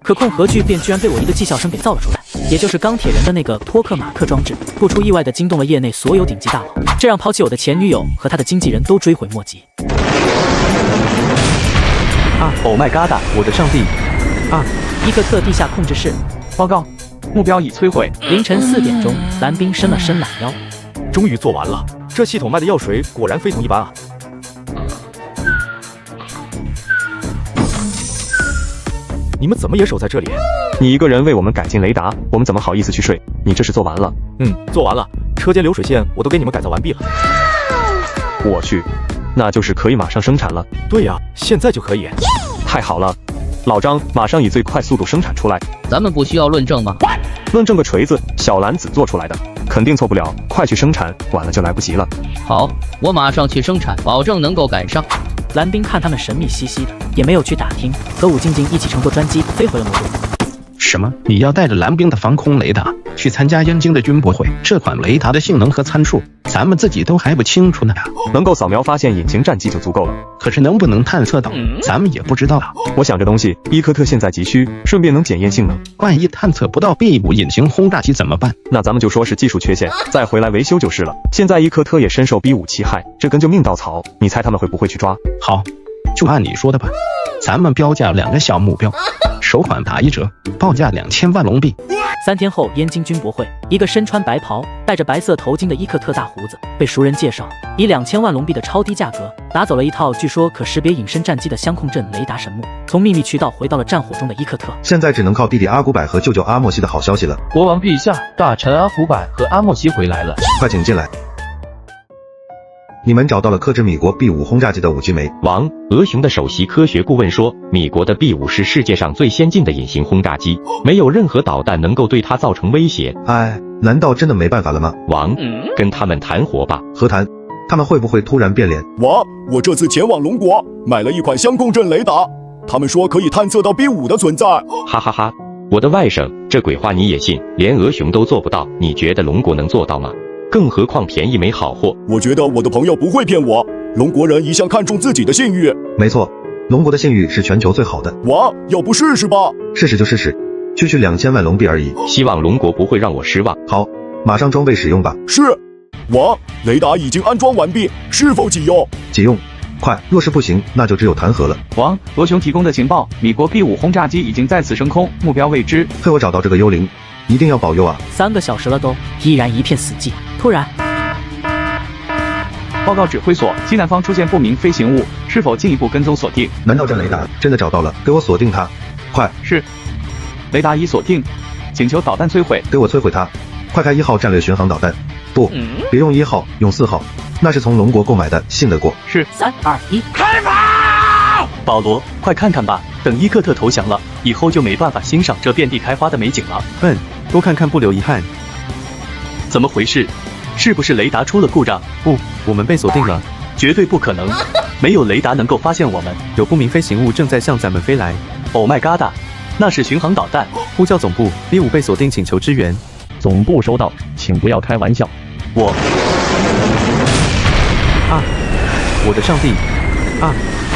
可控核聚变居然被我一个技校生给造了出来，也就是钢铁人的那个托克马克装置，不出意外的惊动了业内所有顶级大佬，这让抛弃我的前女友和他的经纪人都追悔莫及。Oh my god！ 我的上帝！伊克特地下控制室，报告，目标已摧毁。凌晨4点钟，蓝冰伸了伸懒腰，终于做完了。这系统卖的药水果然非同一般啊！你们怎么也守在这里？你一个人为我们改进雷达，我们怎么好意思去睡？你这是做完了？做完了。车间流水线我都给你们改造完毕了。我去，那就是可以马上生产了。对呀，现在就可以。太好了，老张，马上以最快速度生产出来。咱们不需要论证吗？论证个锤子，小兰子做出来的，肯定错不了。快去生产，晚了就来不及了。好，我马上去生产，保证能够赶上。蓝冰看他们神秘兮兮的，也没有去打听，和武静静一起乘坐专机飞回了魔都。什么？你要带着蓝冰的防空雷达去参加燕京的军博会？这款雷达的性能和参数，咱们自己都还不清楚呢。能够扫描发现隐形战机就足够了，可是能不能探测到，咱们也不知道啊。我想这东西伊科特现在急需，顺便能检验性能。万一探测不到 B5 隐形轰炸机怎么办？那咱们就说是技术缺陷，再回来维修就是了。现在伊科特也深受 B5 侵害，这根救命稻草，你猜他们会不会去抓？好，就按你说的吧。咱们标价2个小目标，首款打1折，报价2000万龙币。3天后，燕京军博会，一个身穿白袍、戴着白色头巾的伊克特大胡子被熟人介绍，以2000万龙币的超低价格拿走了一套据说可识别隐身战机的相控阵雷达神木，从秘密渠道回到了战火中的伊克特。现在只能靠弟弟阿古柏和舅舅阿莫西的好消息了。国王陛下，大臣阿古柏和阿莫西回来了，快请进来。你们找到了克制米国 B5 轰炸机的武器没？王，俄雄的首席科学顾问说，米国的 B5 是世界上最先进的隐形轰炸机，没有任何导弹能够对它造成威胁。哎，难道真的没办法了吗？王，跟他们谈活吧。和谈？他们会不会突然变脸？我这次前往龙国，买了一款相控阵雷达，他们说可以探测到 B5 的存在。哈哈哈，我的外甥，这鬼话你也信？连俄雄都做不到，你觉得龙国能做到吗？更何况便宜没好货。我觉得我的朋友不会骗我，龙国人一向看重自己的信誉。没错，龙国的信誉是全球最好的。要不试试吧？试试就试试，区区2000万龙币而已。希望龙国不会让我失望。好，马上装备使用吧。是。雷达已经安装完毕，是否启用？启用。快，若是不行，那就只有弹劾了。王，俄雄提供的情报，米国 B5 轰炸机已经再次升空，目标未知。替我找到这个幽灵，一定要保佑啊！3个小时了都依然一片死寂。突然，报告指挥所，西南方出现不明飞行物，是否进一步跟踪锁定？难道这雷达真的找到了？给我锁定它！快！是，雷达已锁定，请求导弹摧毁。给我摧毁它！快开1号战略巡航导弹！不，别用1号，用4号，那是从龙国购买的，信得过。是。3、2、1，开跑！保罗，快看看吧，等伊克特投降了，以后就没办法欣赏这遍地开花的美景了。多看看不留遗憾。怎么回事？是不是雷达出了故障？不，我们被锁定了。绝对不可能，没有雷达能够发现我们。有不明飞行物正在向咱们飞来。Oh my god！ 那是巡航导弹。呼叫总部 ，B5 被锁定，请求支援。总部收到，请不要开玩笑。我的上帝！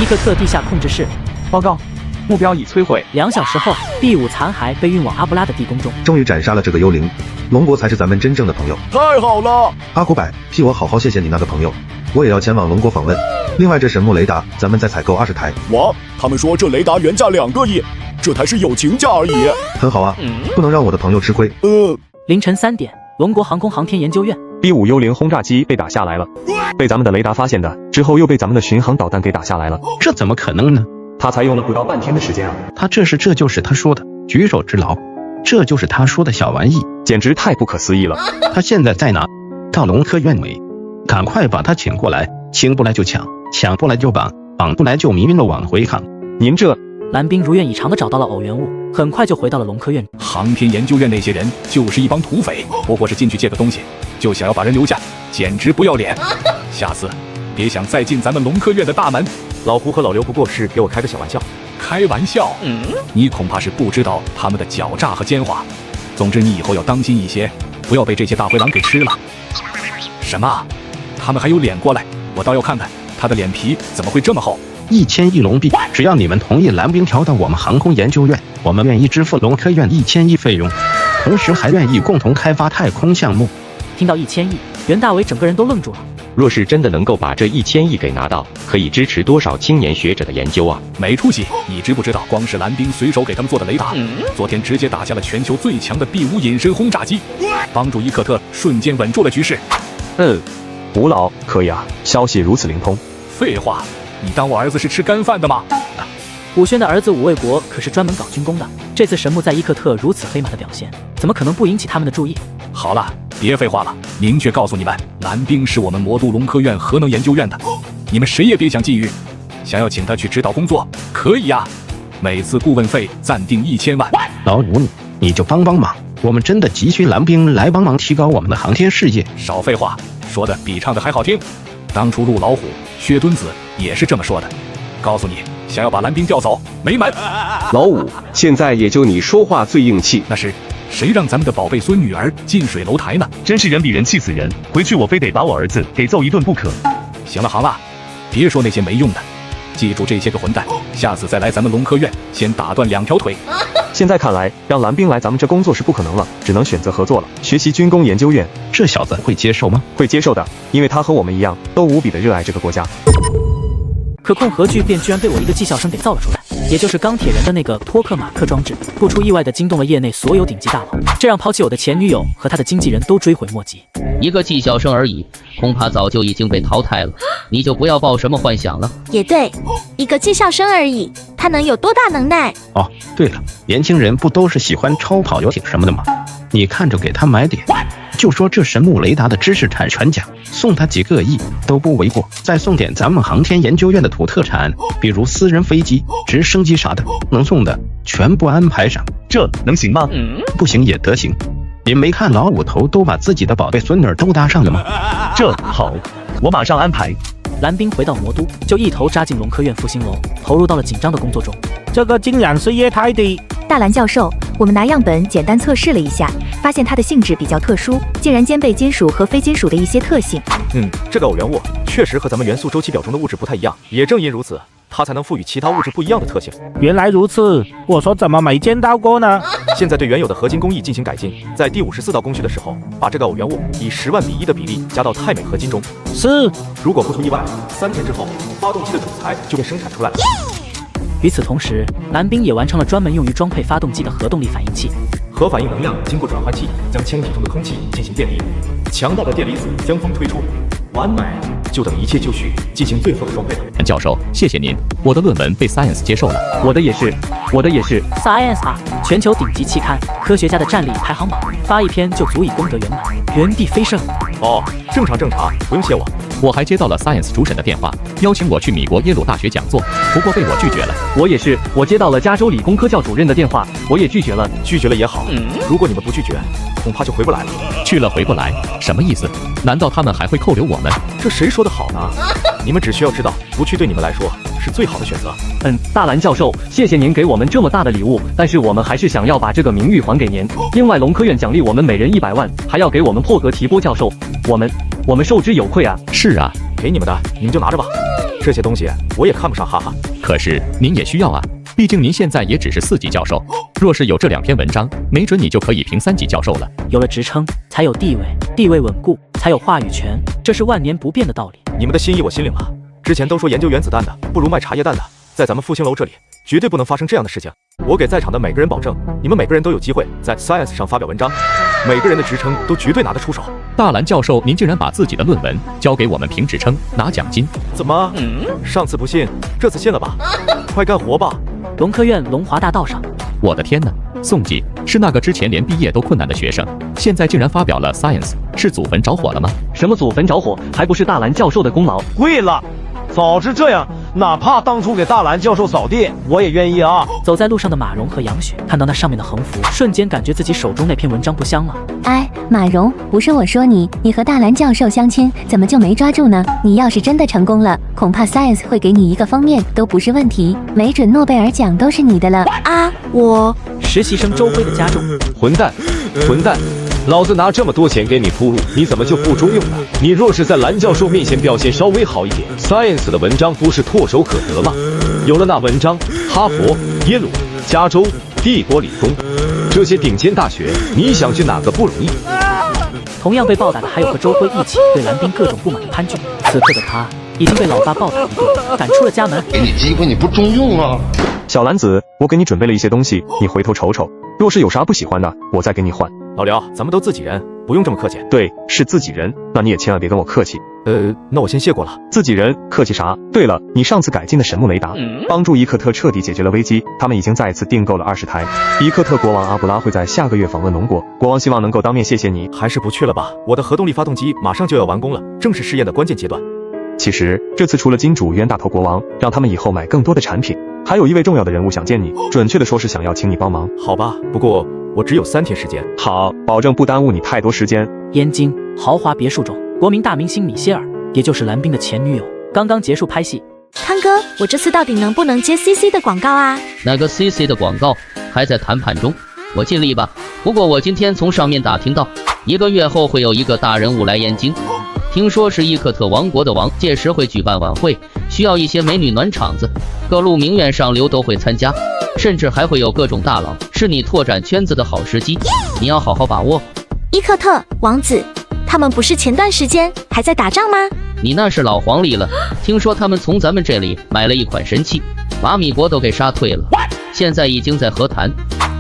伊克特地下控制室，报告，目标已摧毁。2小时后 ，B5 残骸被运往阿布拉的地宫中。终于斩杀了这个幽灵，龙国才是咱们真正的朋友。太好了！阿古柏，替我好好谢谢你那个朋友，我也要前往龙国访问。另外，这神木雷达，咱们再采购20台。他们说这雷达原价2个亿，这才是友情价而已。很好啊，不能让我的朋友吃亏。凌晨3点，龙国航空航天研究院 B5 幽灵轰炸机被打下来了，被咱们的雷达发现的，之后又被咱们的巡航导弹给打下来了。这怎么可能呢？他才用了不到半天的时间啊！这就是他说的举手之劳，这就是他说的小玩意，简直太不可思议了。他现在在哪？到龙科院没？赶快把他请过来，请不来就抢，抢不来就绑，绑不来就迷晕了往回扛。您这……蓝冰如愿以偿地找到了偶原物，很快就回到了龙科院。航天研究院那些人就是一帮土匪，不过是进去借个东西，就想要把人留下，简直不要脸！下次别想再进咱们龙科院的大门。老胡和老刘不过是给我开个小玩笑。开玩笑？你恐怕是不知道他们的狡诈和奸猾。总之，你以后要当心一些，不要被这些大灰狼给吃了。什么？他们还有脸过来？我倒要看看他的脸皮怎么会这么厚。1000亿龙币，只要你们同意蓝兵调到我们航空研究院，我们愿意支付龙科院1000亿费用，同时还愿意共同开发太空项目。听到1000亿，袁大伟整个人都愣住了。若是真的能够把这1000亿给拿到，可以支持多少青年学者的研究啊？没出息！你知不知道，光是蓝兵随手给他们做的雷达，昨天直接打下了全球最强的 B5隐身轰炸机，帮助伊克特瞬间稳住了局势。吴老可以啊，消息如此灵通。废话，你当我儿子是吃干饭的吗？武宣的儿子武卫国可是专门搞军工的，这次神木在伊克特如此黑马的表现，怎么可能不引起他们的注意？好了，别废话了，明确告诉你们，蓝兵是我们魔都龙科院核能研究院的，你们谁也别想觊觎。想要请他去指导工作，可以呀，每次顾问费暂定1000万。老吴，你就帮帮忙，我们真的急需蓝兵来帮忙提高我们的航天事业。少废话，说的比唱的还好听。当初陆老虎、薛墩子也是这么说的。告诉你，想要把蓝兵调走，没门！老五，现在也就你说话最硬气。那是谁让咱们的宝贝孙女儿近水楼台呢？真是人比人气死人！回去我非得把我儿子给揍一顿不可。行了，行了，别说那些没用的，记住这些个混蛋，下次再来咱们龙科院，先打断2条腿。现在看来，让蓝兵来咱们这工作是不可能了，只能选择合作了。学习军工研究院，这小子会接受吗？会接受的，因为他和我们一样，都无比的热爱这个国家。可控核聚变居然被我一个技校生给造了出来，也就是钢铁人的那个托克马克装置，不出意外的惊动了业内所有顶级大佬，这让抛弃我的前女友和他的经纪人都追悔莫及。一个技校生而已，恐怕早就已经被淘汰了，你就不要抱什么幻想了。也对，一个技校生而已，他能有多大能耐？哦，对了，年轻人不都是喜欢超跑游艇什么的吗？你看着给他买点，就说这神木雷达的知识产权奖，送他几个亿都不为过。再送点咱们航天研究院的土特产，比如私人飞机、直升机啥的，能送的全部安排上。这能行吗？不行也得行。您没看老五头都把自己的宝贝孙女都搭上了吗？这好，我马上安排。蓝兵回到魔都，就一头扎进龙科院复兴楼，投入到了紧张的工作中。这个竟然是液态的。大蓝教授，我们拿样本简单测试了一下，发现它的性质比较特殊，竟然兼备金属和非金属的一些特性。这个偶原物确实和咱们元素周期表中的物质不太一样，也正因如此，它才能赋予其他物质不一样的特性。原来如此，我说怎么没见到过呢？现在对原有的合金工艺进行改进，在第54道工序的时候，把这个偶原物以10万比1的比例加到钛镁合金中。是，如果不出意外，3天之后，发动机的主材就被生产出来了。与此同时，蓝兵也完成了专门用于装配发动机的核动力反应器。核反应能量经过转换器将腔体中的空气进行电离，强大的电离子将风推出，完美，就等一切就绪，进行最后的装配了。教授，谢谢您，我的论文被 Science 接受了。我的也是。Science 啊，全球顶级期刊，科学家的战力排行榜，发一篇就足以功德圆满，原地飞升。哦，正常，不用谢我。我还接到了 Science 主审的电话，邀请我去米国耶鲁大学讲座，不过被我拒绝了。我也是，我接到了加州理工科教主任的电话，我也拒绝了。拒绝了也好，如果你们不拒绝，恐怕就回不来了。去了回不来，什么意思？难道他们还会扣留我们？这谁说的好呢？你们只需要知道，不去对你们来说是最好的选择。大蓝教授，谢谢您给我们这么大的礼物，但是我们还是想要把这个名誉还给您。另外，龙科院奖励我们每人100万，还要给我们破格提拨教授，我们受之有愧啊。是啊，给你们的，你们就拿着吧。这些东西我也看不上，哈哈。可是您也需要啊，毕竟您现在也只是4级教授，若是有这2篇文章，没准你就可以评3级教授了。有了职称，才有地位，地位稳固，才有话语权，这是万年不变的道理。你们的心意我心领了。之前都说研究原子弹的不如卖茶叶蛋的，在咱们复兴楼这里绝对不能发生这样的事情。我给在场的每个人保证，你们每个人都有机会在 Science 上发表文章，每个人的职称都绝对拿得出手。大蓝教授，您竟然把自己的论文交给我们评职称拿奖金？怎么？上次不信，这次信了吧？快干活吧！龙科院龙华大道上，我的天哪！宋季是那个之前连毕业都困难的学生，现在竟然发表了 Science， 是祖坟着火了吗？什么祖坟着火，还不是大蓝教授的功劳？贵了，早知这样，哪怕当初给大蓝教授扫地，我也愿意啊！走在路上的马蓉和杨雪看到那上面的横幅，瞬间感觉自己手中那篇文章不香了。哎，马蓉，不是我说你和大蓝教授相亲，怎么就没抓住呢？你要是真的成功了，恐怕 Science 会给你一个封面都不是问题，没准诺贝尔奖都是你的了啊！实习生周辉的家中，混蛋，老子拿这么多钱给你铺路，你怎么就不中用呢？你若是在蓝教授面前表现稍微好一点 ，Science 的文章不是唾手可得吗？有了那文章，哈佛、耶鲁、加州、帝国理工这些顶尖大学，你想去哪个不容易？同样被暴打的还有和周辉一起对蓝冰各种不满的潘俊。此刻的他已经被老爸暴打一顿，赶出了家门。给你机会你不中用啊！小兰子，我给你准备了一些东西，你回头瞅瞅，若是有啥不喜欢的，我再给你换。老刘，咱们都自己人，不用这么客气。对，是自己人，那你也千万别跟我客气。那我先谢过了。自己人，客气啥？对了，你上次改进的神木雷达，帮助伊克特彻底解决了危机，他们已经再次订购了20台。伊克特国王阿布拉会在下个月访问龙国，国王希望能够当面谢谢你。还是不去了吧，我的核动力发动机马上就要完工了，正是试验的关键阶段。其实这次除了金主冤大头国王，让他们以后买更多的产品，还有一位重要的人物想见你，准确的说是想要请你帮忙。好吧，不过我只有3天时间。好，保证不耽误你太多时间。燕京豪华别墅中，国民大明星米歇尔，也就是蓝冰的前女友，刚刚结束拍戏。康哥，我这次到底能不能接 CC 的广告啊？那个 CC 的广告还在谈判中，我尽力吧。不过我今天从上面打听到，1个月后会有一个大人物来燕京，听说是伊克特王国的王，届时会举办晚会，需要一些美女暖场子，各路名媛上流都会参加，甚至还会有各种大佬，是你拓展圈子的好时机，你要好好把握。伊克特王子，他们不是前段时间还在打仗吗？你那是老黄历了，听说他们从咱们这里买了一款神器，把米国都给杀退了，现在已经在和谈。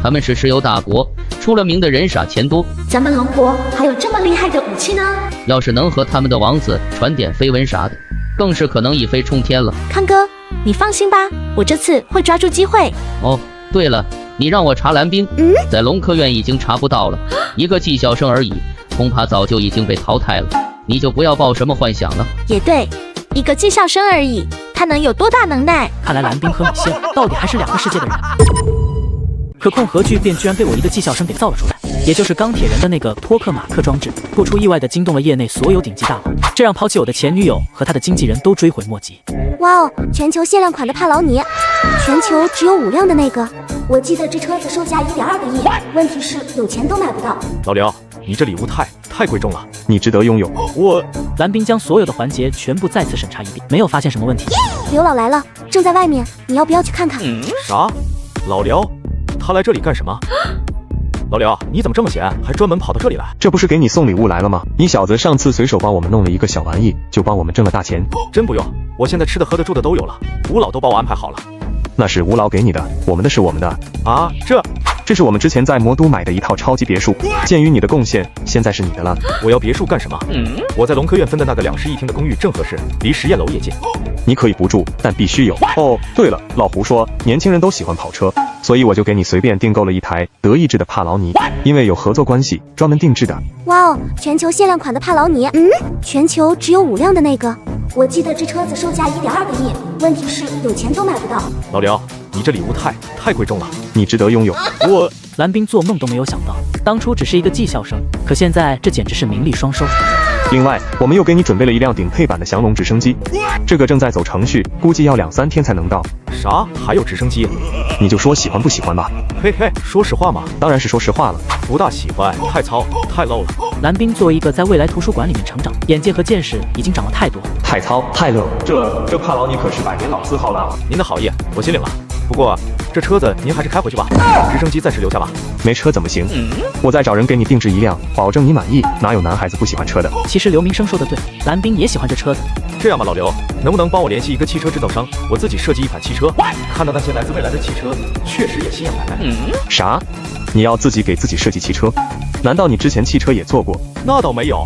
他们是石油大国，出了名的人傻钱多。咱们龙国还有这么厉害的武器呢？要是能和他们的王子传点绯闻啥的，更是可能一飞冲天了。康哥，你放心吧，我这次会抓住机会。哦，对了，你让我查蓝冰，在龙科院已经查不到了，一个技校生而已，恐怕早就已经被淘汰了。你就不要抱什么幻想了。也对，一个技校生而已，他能有多大能耐？看来蓝冰和米歇尔到底还是2个世界的人。可控核聚变居然被我一个技校生给造了出来，也就是钢铁人的那个托克马克装置，不出意外的惊动了业内所有顶级大佬，这让抛弃我的前女友和他的经纪人都追悔莫及。哇哦，全球限量款的帕劳尼，全球只有5辆的那个，我记得这车子售价1.2个亿，问题是有钱都买不到。老刘，你这礼物太贵重了，你值得拥有。蓝冰将所有的环节全部再次审查一遍，没有发现什么问题。刘老来了，正在外面，你要不要去看看？啥？老刘，他来这里干什么？老刘，你怎么这么闲，还专门跑到这里来？这不是给你送礼物来了吗？你小子上次随手帮我们弄了一个小玩意，就帮我们挣了大钱。真不用，我现在吃的喝的住的都有了，吴老都帮我安排好了。那是吴老给你的，我们的是我们的。啊，这是我们之前在魔都买的一套超级别墅，鉴于你的贡献，现在是你的了。我要别墅干什么？我在龙科院分的那个2室1厅的公寓正合适，离实验楼也近。你可以不住，但必须有。哦，对了，老胡说年轻人都喜欢跑车，所以我就给你随便订购了一台德意志的帕劳尼，因为有合作关系，专门定制的。哇哦，全球限量款的帕劳尼，全球只有5辆的那个，我记得这车子售价1.2个亿，问题是有钱都买不到。老刘，你这礼物太贵重了，你值得拥有。蓝冰做梦都没有想到，当初只是一个技校生，可现在这简直是名利双收。另外，我们又给你准备了一辆顶配版的降龙直升机，这个正在走程序，估计要2-3天才能到。啥？还有直升机？你就说喜欢不喜欢吧。嘿，说实话嘛。当然是说实话了。不大喜欢，太糙，太 low 了。蓝冰作为一个在未来图书馆里面成长，眼界和见识已经长了太多。太糙，太 low。这帕劳尼可是百年老字号了。您的好意，我心领了。不过这车子您还是开回去吧，直升机暂时留下吧。没车怎么行？我再找人给你定制一辆，保证你满意。哪有男孩子不喜欢车的？其实刘明生说的对，蓝冰也喜欢这车子。这样吧，老刘，能不能帮我联系一个汽车制造商，我自己设计一款汽车？看到那些来自未来的汽车，确实也心痒难耐。啥？你要自己给自己设计汽车？难道你之前汽车也做过？那倒没有，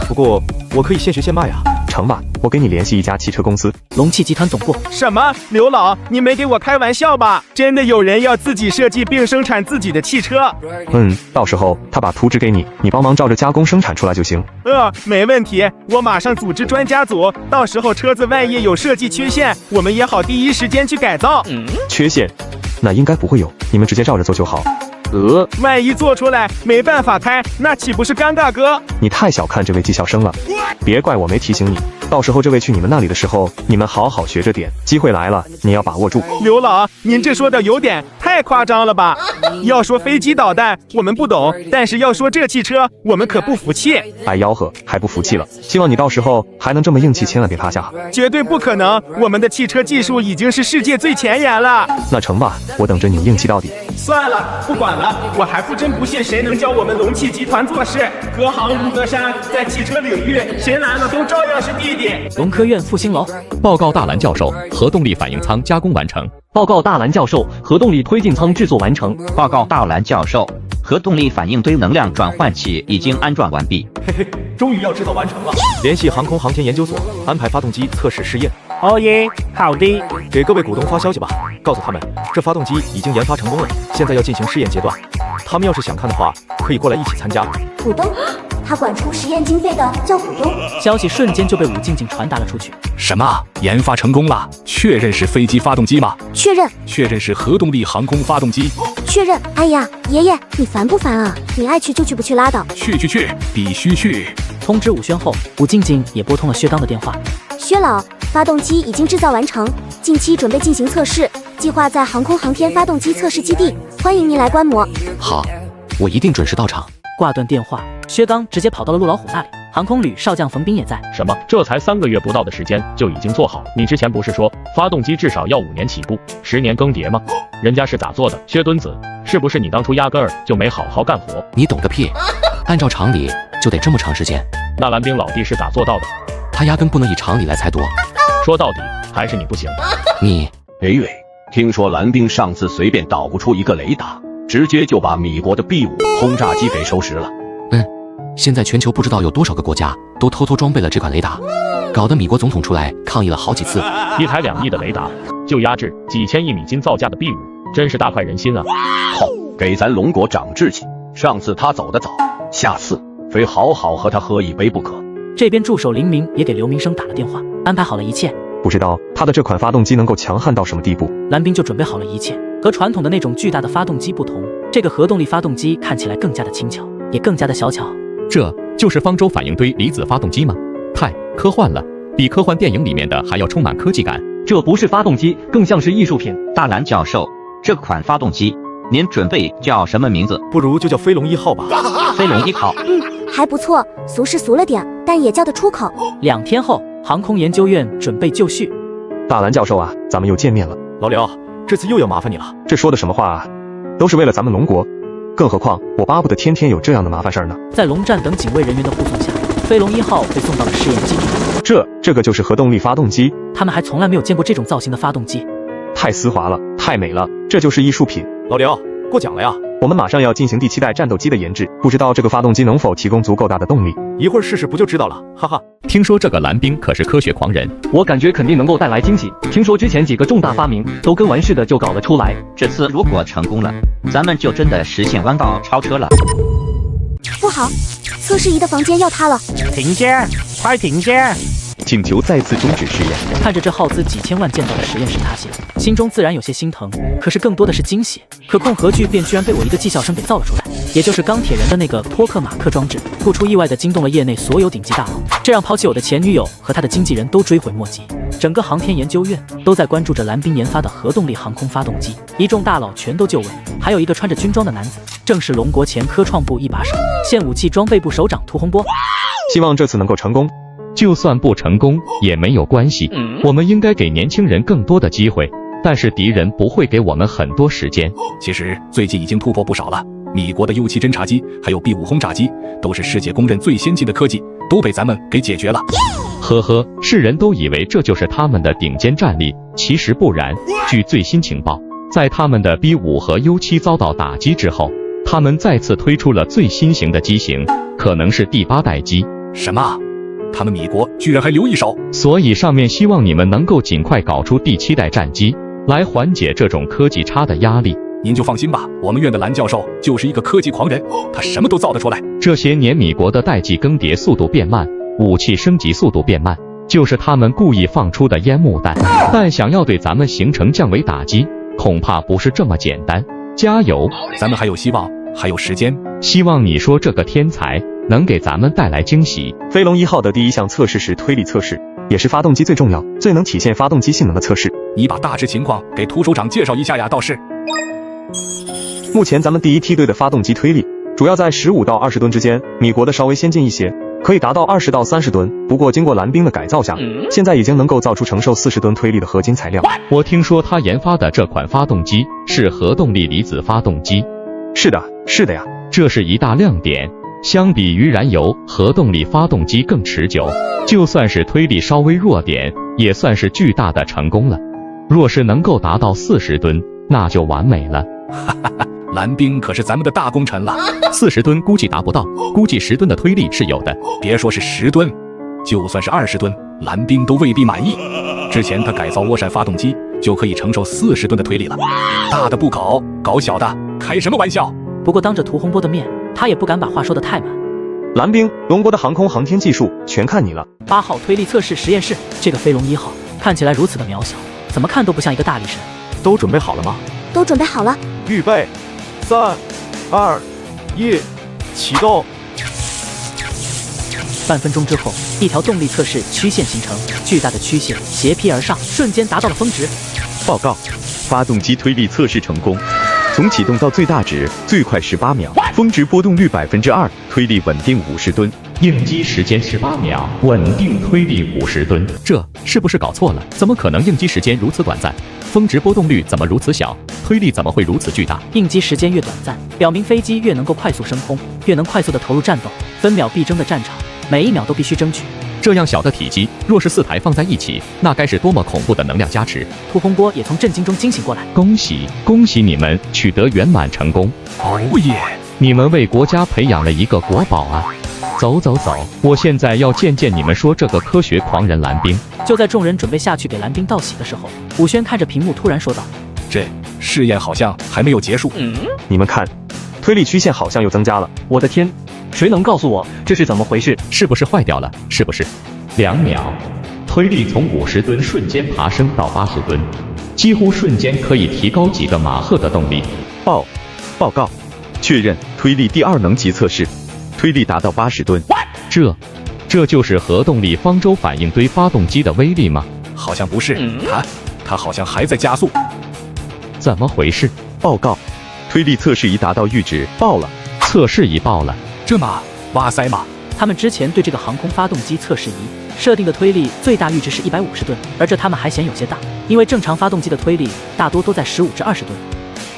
不过我可以现学现卖啊。成吧，我给你联系一家汽车公司，龙汽集团总部。什么？刘老，你没给我开玩笑吧？真的有人要自己设计并生产自己的汽车？到时候他把图纸给你，你帮忙照着加工生产出来就行。没问题，我马上组织专家组，到时候车子万一有设计缺陷，我们也好第一时间去改造。缺陷？那应该不会有，你们直接照着做就好。万一做出来没办法开，那岂不是尴尬哥？你太小看这位技校生了，别怪我没提醒你。到时候这位去你们那里的时候，你们好好学着点，机会来了，你要把握住。刘老，您这说的有点太夸张了吧？要说飞机导弹，我们不懂，但是要说这汽车，我们可不服气。哎吆喝，还不服气了？希望你到时候还能这么硬气，千万别趴下。绝对不可能，我们的汽车技术已经是世界最前沿了。那成吧，我等着你硬气到底。算了，不管了，我还不真不信谁能教我们龙汽集团做事。隔行如隔山，在汽车领域，谁来了都照样是弟弟。龙科院复兴楼报告大蓝教授，核动力反应舱加工完成。报告大蓝教授，核动力推进舱制作完成。报告大蓝教授，核动力反应堆能量转换器已经安装完毕。嘿嘿，终于要制造完成了。联系航空航天研究所，安排发动机测试试验。哦耶，好的。给各位股东发消息吧，告诉他们这发动机已经研发成功了，现在要进行试验阶段。他们要是想看的话，可以过来一起参加。股东？他管出实验经费的叫股东。消息瞬间就被武静静传达了出去。什么？研发成功了？确认是飞机发动机吗？确认。确认是核动力航空发动机？确认。哎呀，爷爷，你烦不烦啊？你爱去就去，不去拉倒。去，必须去。通知武轩后，武静静也拨通了薛刚的电话。薛老，发动机已经制造完成，近期准备进行测试，计划在航空航天发动机测试基地，欢迎您来观摩。好，我一定准时到场。挂断电话，薛刚直接跑到了陆老虎那里。航空旅少将冯斌也在。什么？这才3个月不到的时间就已经做好？你之前不是说发动机至少要5年起步，10年更迭吗？人家是咋做的？薛墩子，是不是你当初压根儿就没好好干活？你懂个屁！按照常理就得这么长时间。那蓝冰老弟是咋做到的？他压根不能以常理来猜度。说到底还是你不行。你伟伟，听说蓝冰上次随便捣鼓出一个雷达，直接就把米国的 B5轰炸机给收拾了。现在全球不知道有多少个国家都偷偷装备了这款雷达，搞得米国总统出来抗议了好几次。1台2亿的雷达就压制几千亿美金造价的 B5，真是大快人心啊！好，给咱龙国长志气。上次他走得早，下次非好好和他喝一杯不可。这边助手林明也给刘明生打了电话，安排好了一切。不知道他的这款发动机能够强悍到什么地步。蓝冰就准备好了一切。和传统的那种巨大的发动机不同，这个核动力发动机看起来更加的轻巧，也更加的小巧。这就是方舟反应堆离子发动机吗？太科幻了，比科幻电影里面的还要充满科技感。这不是发动机，更像是艺术品。大蓝教授，这款发动机您准备叫什么名字？不如就叫飞龙1号吧。飞龙1号，还不错，俗是俗了点，但也叫得出口。2天后，航空研究院准备就绪。大蓝教授啊，咱们又见面了。老刘，这次又要麻烦你了。这说的什么话啊？都是为了咱们龙国。更何况我巴不得天天有这样的麻烦事儿呢。在龙站等警卫人员的护送下，飞龙1号被送到了试验基地。这个就是核动力发动机。他们还从来没有见过这种造型的发动机，太丝滑了，太美了，这就是艺术品。老刘，过奖了呀。我们马上要进行第7代战斗机的研制，不知道这个发动机能否提供足够大的动力。一会儿试试不就知道了，哈哈。听说这个蓝冰可是科学狂人，我感觉肯定能够带来惊喜。听说之前几个重大发明都跟完似的就搞了出来，这次如果成功了，咱们就真的实现弯道超车了。不好，测试仪的房间要塌了！停下，快停下！请求再次终止试验。看着这耗资几千万建造的实验室塌陷，心中自然有些心疼，可是更多的是惊喜。可控核聚变居然被我一个技校生给造了出来，也就是钢铁人的那个托克马克装置，不出意外的惊动了业内所有顶级大佬，这让抛弃我的前女友和他的经纪人都追悔莫及。整个航天研究院都在关注着蓝冰研发的核动力航空发动机，一众大佬全都就位，还有一个穿着军装的男子，正是龙国前科创部一把手，现武器装备部首长涂洪波。希望这次能够成功。就算不成功也没有关系，我们应该给年轻人更多的机会，但是敌人不会给我们很多时间。其实最近已经突破不少了，米国的 U7侦察机还有 B5轰炸机都是世界公认最先进的科技，都被咱们给解决了。呵呵，世人都以为这就是他们的顶尖战力，其实不然。据最新情报，在他们的 B5和 U7遭到打击之后，他们再次推出了最新型的机型，可能是第8代机。什么？他们米国居然还留一手？所以上面希望你们能够尽快搞出第7代战机，来缓解这种科技差的压力。您就放心吧，我们院的蓝教授就是一个科技狂人，他什么都造得出来。这些年米国的代际更迭速度变慢，武器升级速度变慢，就是他们故意放出的烟幕弹。但想要对咱们形成降维打击，恐怕不是这么简单。加油，咱们还有希望，还有时间。希望你说这个天才能给咱们带来惊喜。飞龙1号的第1项测试是推力测试，也是发动机最重要、最能体现发动机性能的测试。你把大致情况给涂首长介绍一下呀，倒是。目前咱们第一梯队的发动机推力主要在15到20吨之间，米国的稍微先进一些，可以达到20到30吨。不过经过蓝兵的改造下，现在已经能够造出承受40吨推力的合金材料。我听说他研发的这款发动机是核动力离子发动机。是的呀，这是一大亮点。相比于燃油，核动力发动机更持久，就算是推力稍微弱点，也算是巨大的成功了。若是能够达到40吨，那就完美了。哈哈哈，蓝兵可是咱们的大功臣了。40吨估计达不到，估计10吨的推力是有的。别说是10吨，就算是20吨，蓝兵都未必满意。之前他改造涡扇发动机就可以承受40吨的推力了，大的不搞，搞小的，开什么玩笑？不过当着涂洪波的面，他也不敢把话说得太满。蓝兵，龙国的航空航天技术全看你了。8号推力测试实验室，这个飞龙1号看起来如此的渺小，怎么看都不像一个大力神。都准备好了吗？都准备好了。预备，3、2、1，启动。半分钟之后，一条动力测试曲线形成，巨大的曲线斜劈而上，瞬间达到了峰值。报告，发动机推力测试成功。从启动到最大值最快18秒，峰值波动率2%，推力稳定50吨，应激时间18秒，稳定推力50吨。这是不是搞错了？怎么可能应激时间如此短暂？峰值波动率怎么如此小？推力怎么会如此巨大？应激时间越短暂，表明飞机越能够快速升空，越能快速的投入战斗。分秒必争的战场，每一秒都必须争取。这样小的体积，若是4台放在一起，那该是多么恐怖的能量加持！涂洪波也从震惊中惊醒过来。恭喜你们取得圆满成功！哦耶！你们为国家培养了一个国宝啊！走，我现在要见见你们说这个科学狂人蓝兵。就在众人准备下去给蓝兵道喜的时候，武轩看着屏幕突然说道：“这试验好像还没有结束。你们看，推力曲线好像又增加了。我的天！谁能告诉我这是怎么回事？是不是坏掉了？是不是？2秒，推力从50吨瞬间爬升到80吨，几乎瞬间可以提高几个马赫的动力。报告，确认推力第2能级测试，推力达到80吨。这就是核动力方舟反应堆发动机的威力吗？好像不是，它好像还在加速。怎么回事？报告，推力测试仪达到阈值，爆了。测试仪爆了。这嘛，哇塞嘛！他们之前对这个航空发动机测试仪设定的推力最大阈值是150吨，而这他们还嫌有些大，因为正常发动机的推力大多都在15至20吨。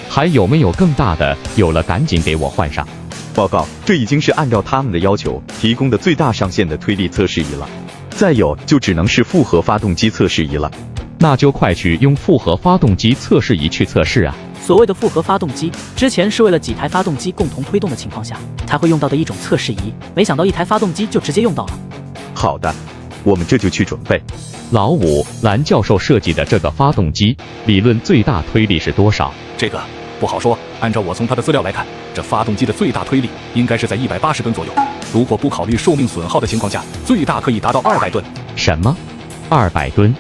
还有没有更大的？有了赶紧给我换上。报告，这已经是按照他们的要求提供的最大上限的推力测试仪了，再有就只能是复合发动机测试仪了。那就快去用复合发动机测试仪去测试啊！所谓的复合发动机，之前是为了几台发动机共同推动的情况下才会用到的一种测试仪，没想到一台发动机就直接用到了。好的，我们这就去准备。老五，蓝教授设计的这个发动机理论最大推力是多少？这个不好说，按照我从他的资料来看，这发动机的最大推力应该是在180吨左右。如果不考虑寿命损耗的情况下，最大可以达到200吨。什么？200吨？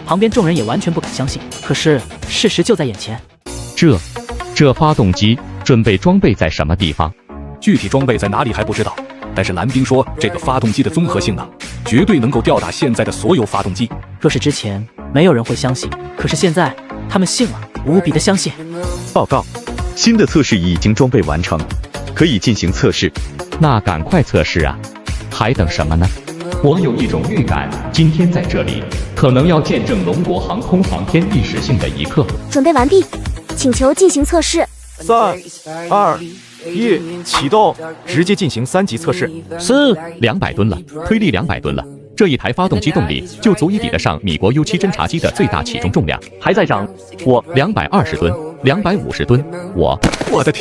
旁边众人也完全不敢相信，可是事实就在眼前。这发动机准备装备在什么地方？具体装备在哪里还不知道，但是蓝兵说这个发动机的综合性能绝对能够吊打现在的所有发动机。若是之前没有人会相信，可是现在他们信了，无比的相信。报告，新的测试仪已经装备完成，可以进行测试。那赶快测试啊！还等什么呢？我有一种预感，今天在这里可能要见证龙国航空航天历史性的一刻。准备完毕，请求进行测试。3、2、1，启动，直接进行3级测试。是200吨了，推力200吨了。这一台发动机动力就足以抵得上米国 U7 侦察机的最大起重重量，还在涨。我220吨，250吨，我的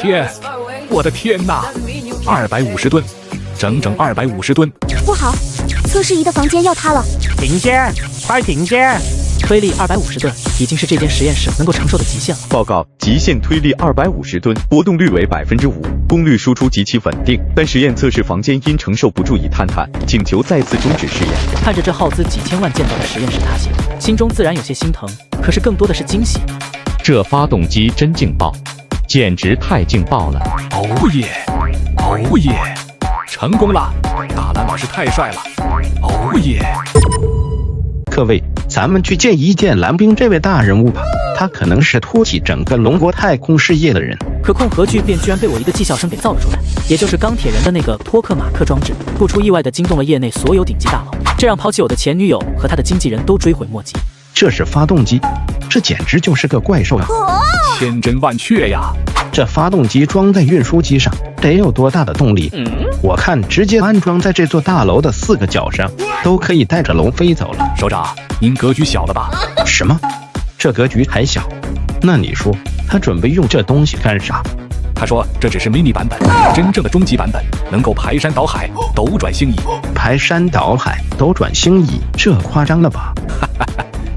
天哪，250吨，整整250吨！不好，测试仪的房间要塌了！停线，快停线！推力250吨已经是这间实验室能够承受的极限了。报告，极限推力250吨，波动率为5%，功率输出极其稳定，但实验测试房间因承受不住已坍塌，请求再次终止试验。看着这耗资几千万建造的实验室塌陷，心中自然有些心疼，可是更多的是惊喜。这发动机真劲爆，简直太劲爆了！哦耶，成功了！大蓝老师太帅了！哦耶！各位，咱们去见一见蓝冰这位大人物吧，他可能是托起整个龙国太空事业的人。可控核聚变居然被我一个绩效声给造了出来，也就是钢铁人的那个托克马克装置，不出意外的惊动了业内所有顶级大佬，这让抛弃我的前女友和他的经纪人都追悔莫及。这是发动机，这简直就是个怪兽啊！千真万确呀！这发动机装在运输机上，得有多大的动力？我看直接安装在这座大楼的4个角上，都可以带着龙飞走了。首长，您格局小了吧？什么？这格局还小？那你说他准备用这东西干啥？他说这只是 mini 版本，真正的终极版本能够排山倒海，斗转星移。排山倒海，斗转星移，这夸张了吧？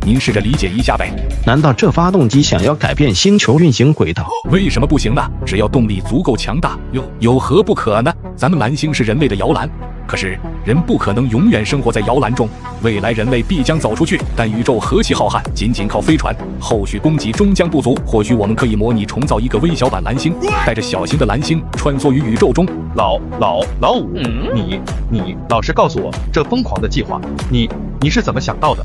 您试着理解一下呗。难道这发动机想要改变星球运行轨道？为什么不行呢？只要动力足够强大，有何不可呢？咱们蓝星是人类的摇篮，可是人不可能永远生活在摇篮中，未来人类必将走出去，但宇宙何其浩瀚，仅靠飞船，后续供给终将不足。或许我们可以模拟重造一个微小版蓝星，带着小型的蓝星穿梭于宇宙中。老五，你老实告诉我，这疯狂的计划，你是怎么想到的？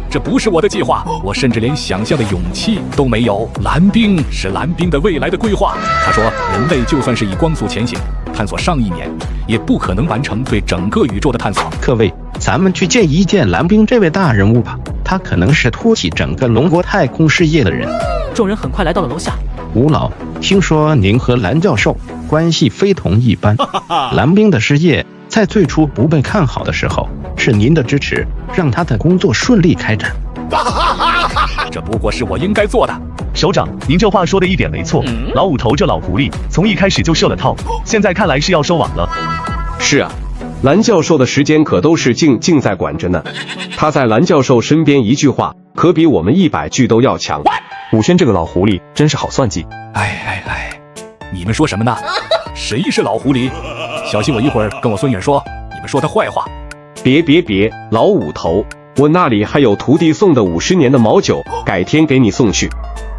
这不是我的计划，我甚至连想象的勇气都没有。蓝冰是蓝冰的未来的规划。他说，人类就算是以光速前行，探索上亿年，也不可能完成对整个宇宙的探索。各位，咱们去见一见蓝冰这位大人物吧，他可能是托起整个龙国太空事业的人。众人很快来到了楼下。吴老，听说您和蓝教授关系非同一般，蓝冰的事业在最初不被看好的时候，是您的支持让他的工作顺利开展。这不过是我应该做的。首长，您这话说的一点没错，老五头这老狐狸从一开始就设了套，现在看来是要收网了。是啊，蓝教授的时间可都是静在管着呢，他在蓝教授身边一句话可比我们100句都要强。武轩这个老狐狸真是好算计。你们说什么呢？谁是老狐狸？小心我一会儿跟我孙女说你们说他坏话。别，老五头，我那里还有徒弟送的50年的毛酒，改天给你送去。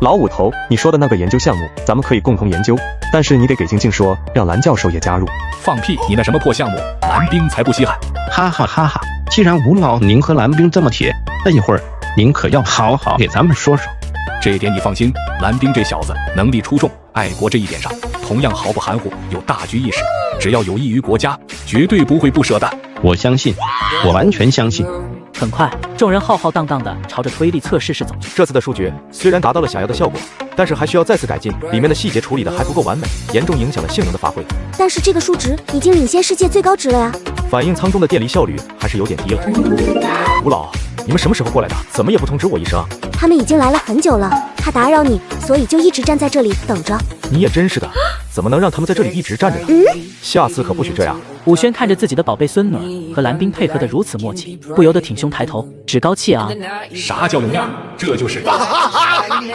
老五头，你说的那个研究项目咱们可以共同研究，但是你得给静静说让蓝教授也加入。放屁，你那什么破项目，蓝冰才不稀罕。哈哈，既然吴老您和蓝冰这么铁，那一会儿您可要好好给咱们说说。这一点你放心，蓝冰这小子能力出众，爱国这一点上同样毫不含糊，有大局意识，只要有益于国家，绝对不会不舍的。我相信，我完全相信。很快，众人浩浩荡荡地朝着推力测试室走去。这次的数据虽然达到了想要的效果，但是还需要再次改进，里面的细节处理的还不够完美，严重影响了性能的发挥。但是这个数值已经领先世界最高值了呀！反应舱中的电离效率还是有点低了。吴老，你们什么时候过来的？怎么也不通知我一声？他们已经来了很久了，怕打扰你，所以就一直站在这里等着。你也真是的，怎么能让他们在这里一直站着呢？下次可不许这样。武轩看着自己的宝贝孙女和蓝冰配合得如此默契，不由得挺胸抬头，趾高气昂。啥叫有样？这就是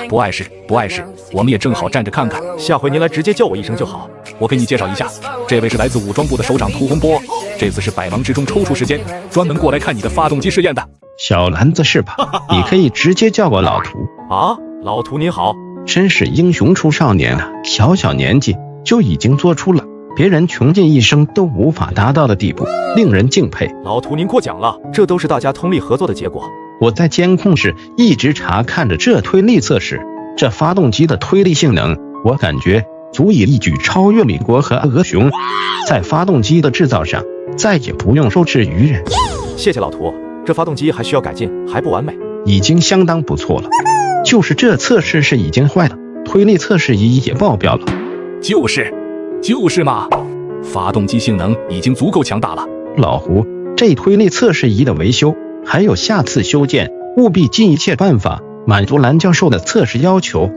不碍事，我们也正好站着看看。下回您来直接叫我一声就好。我给你介绍一下，这位是来自武装部的首长涂洪波，这次是百忙之中抽出时间，专门过来看你的发动机试验的。小篮子是吧？你可以直接叫我老涂啊。老涂您好，真是英雄出少年啊！小年纪就已经做出了别人穷尽一生都无法达到的地步，令人敬佩。老涂您过奖了，这都是大家通力合作的结果。我在监控室一直查看着这推力测试，这发动机的推力性能，我感觉足以一举超越美国和俄熊，在发动机的制造上再也不用受制于人。谢谢老涂，这发动机还需要改进，还不完美，已经相当不错了。就是这测试是已经坏了，推力测试仪也爆表了。就是嘛，发动机性能已经足够强大了。老胡，这推力测试仪的维修还有下次修建，务必尽一切办法满足蓝教授的测试要求。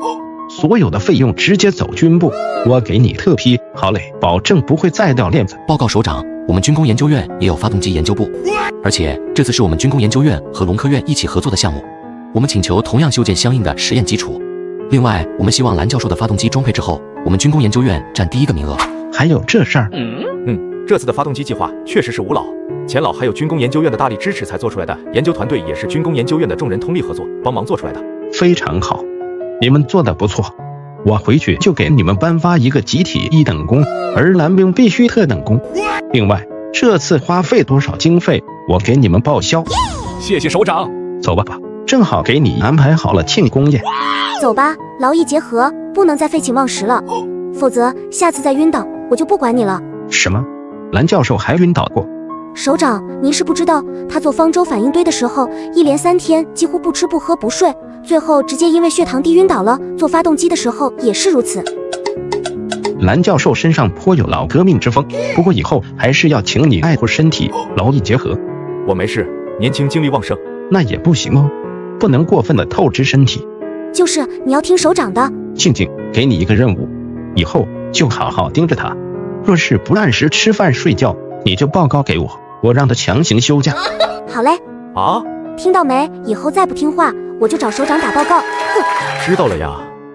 所有的费用直接走军部，我给你特批。好嘞，保证不会再掉链子。报告首长，我们军工研究院也有发动机研究部，而且这次是我们军工研究院和龙科院一起合作的项目。我们请求同样修建相应的实验基础。另外，我们希望蓝教授的发动机装配之后，我们军工研究院占第1个名额。还有这事儿？这次的发动机计划确实是吴老、钱老还有军工研究院的大力支持才做出来的，研究团队也是军工研究院的众人通力合作帮忙做出来的。非常好，你们做的不错，我回去就给你们颁发一个集体1等功，而蓝兵必须特等功。另外，这次花费多少经费，我给你们报销。谢谢首长。走吧，正好给你安排好了庆功宴。走吧，劳逸结合，不能再废寝忘食了，否则下次再晕倒，我就不管你了。什么？蓝教授还晕倒过？首长，您是不知道，他做方舟反应堆的时候，一连3天几乎不吃不喝不睡，最后直接因为血糖低晕倒了。做发动机的时候也是如此。蓝教授身上颇有老革命之风，不过以后还是要请你爱护身体，劳逸结合。我没事，年轻精力旺盛。那也不行哦，不能过分的透支身体。就是你要听首长的。静静，给你一个任务，以后就好好盯着他，若是不按时吃饭睡觉，你就报告给我，我让他强行休假。好嘞。啊？听到没？以后再不听话，我就找首长打报告。哼。知道了呀。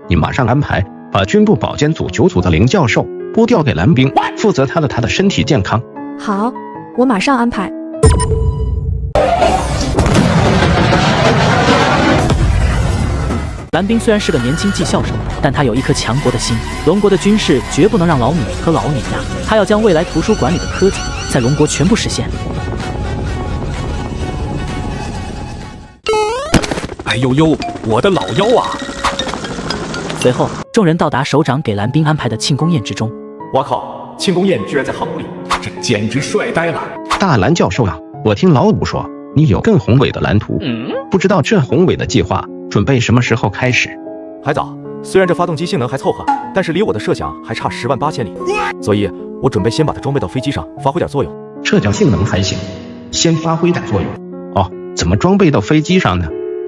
你马上安排把军部保健组9组的林教授拨调给蓝兵，负责他的身体健康。好，我马上安排。蓝兵虽然是个年轻技校生，但他有一颗强国的心。龙国的军事绝不能让老米和老欧碾压，他要将未来图书馆里的科技在龙国全部实现。哎呦呦，我的老腰啊！随后，众人到达首长给蓝兵安排的庆功宴之中。哇靠，庆功宴居然在航母里，这简直帅呆了！大蓝教授啊，我听老五说你有更宏伟的蓝图，不知道这宏伟的计划准备什么时候开始？还早，虽然这发动机性能还凑合，但是离我的设想还差10万8千里，所以我准备先把它装备到飞机上，发挥点作用。这叫性能还行，先发挥点作用。哦，怎么装备到飞机上呢？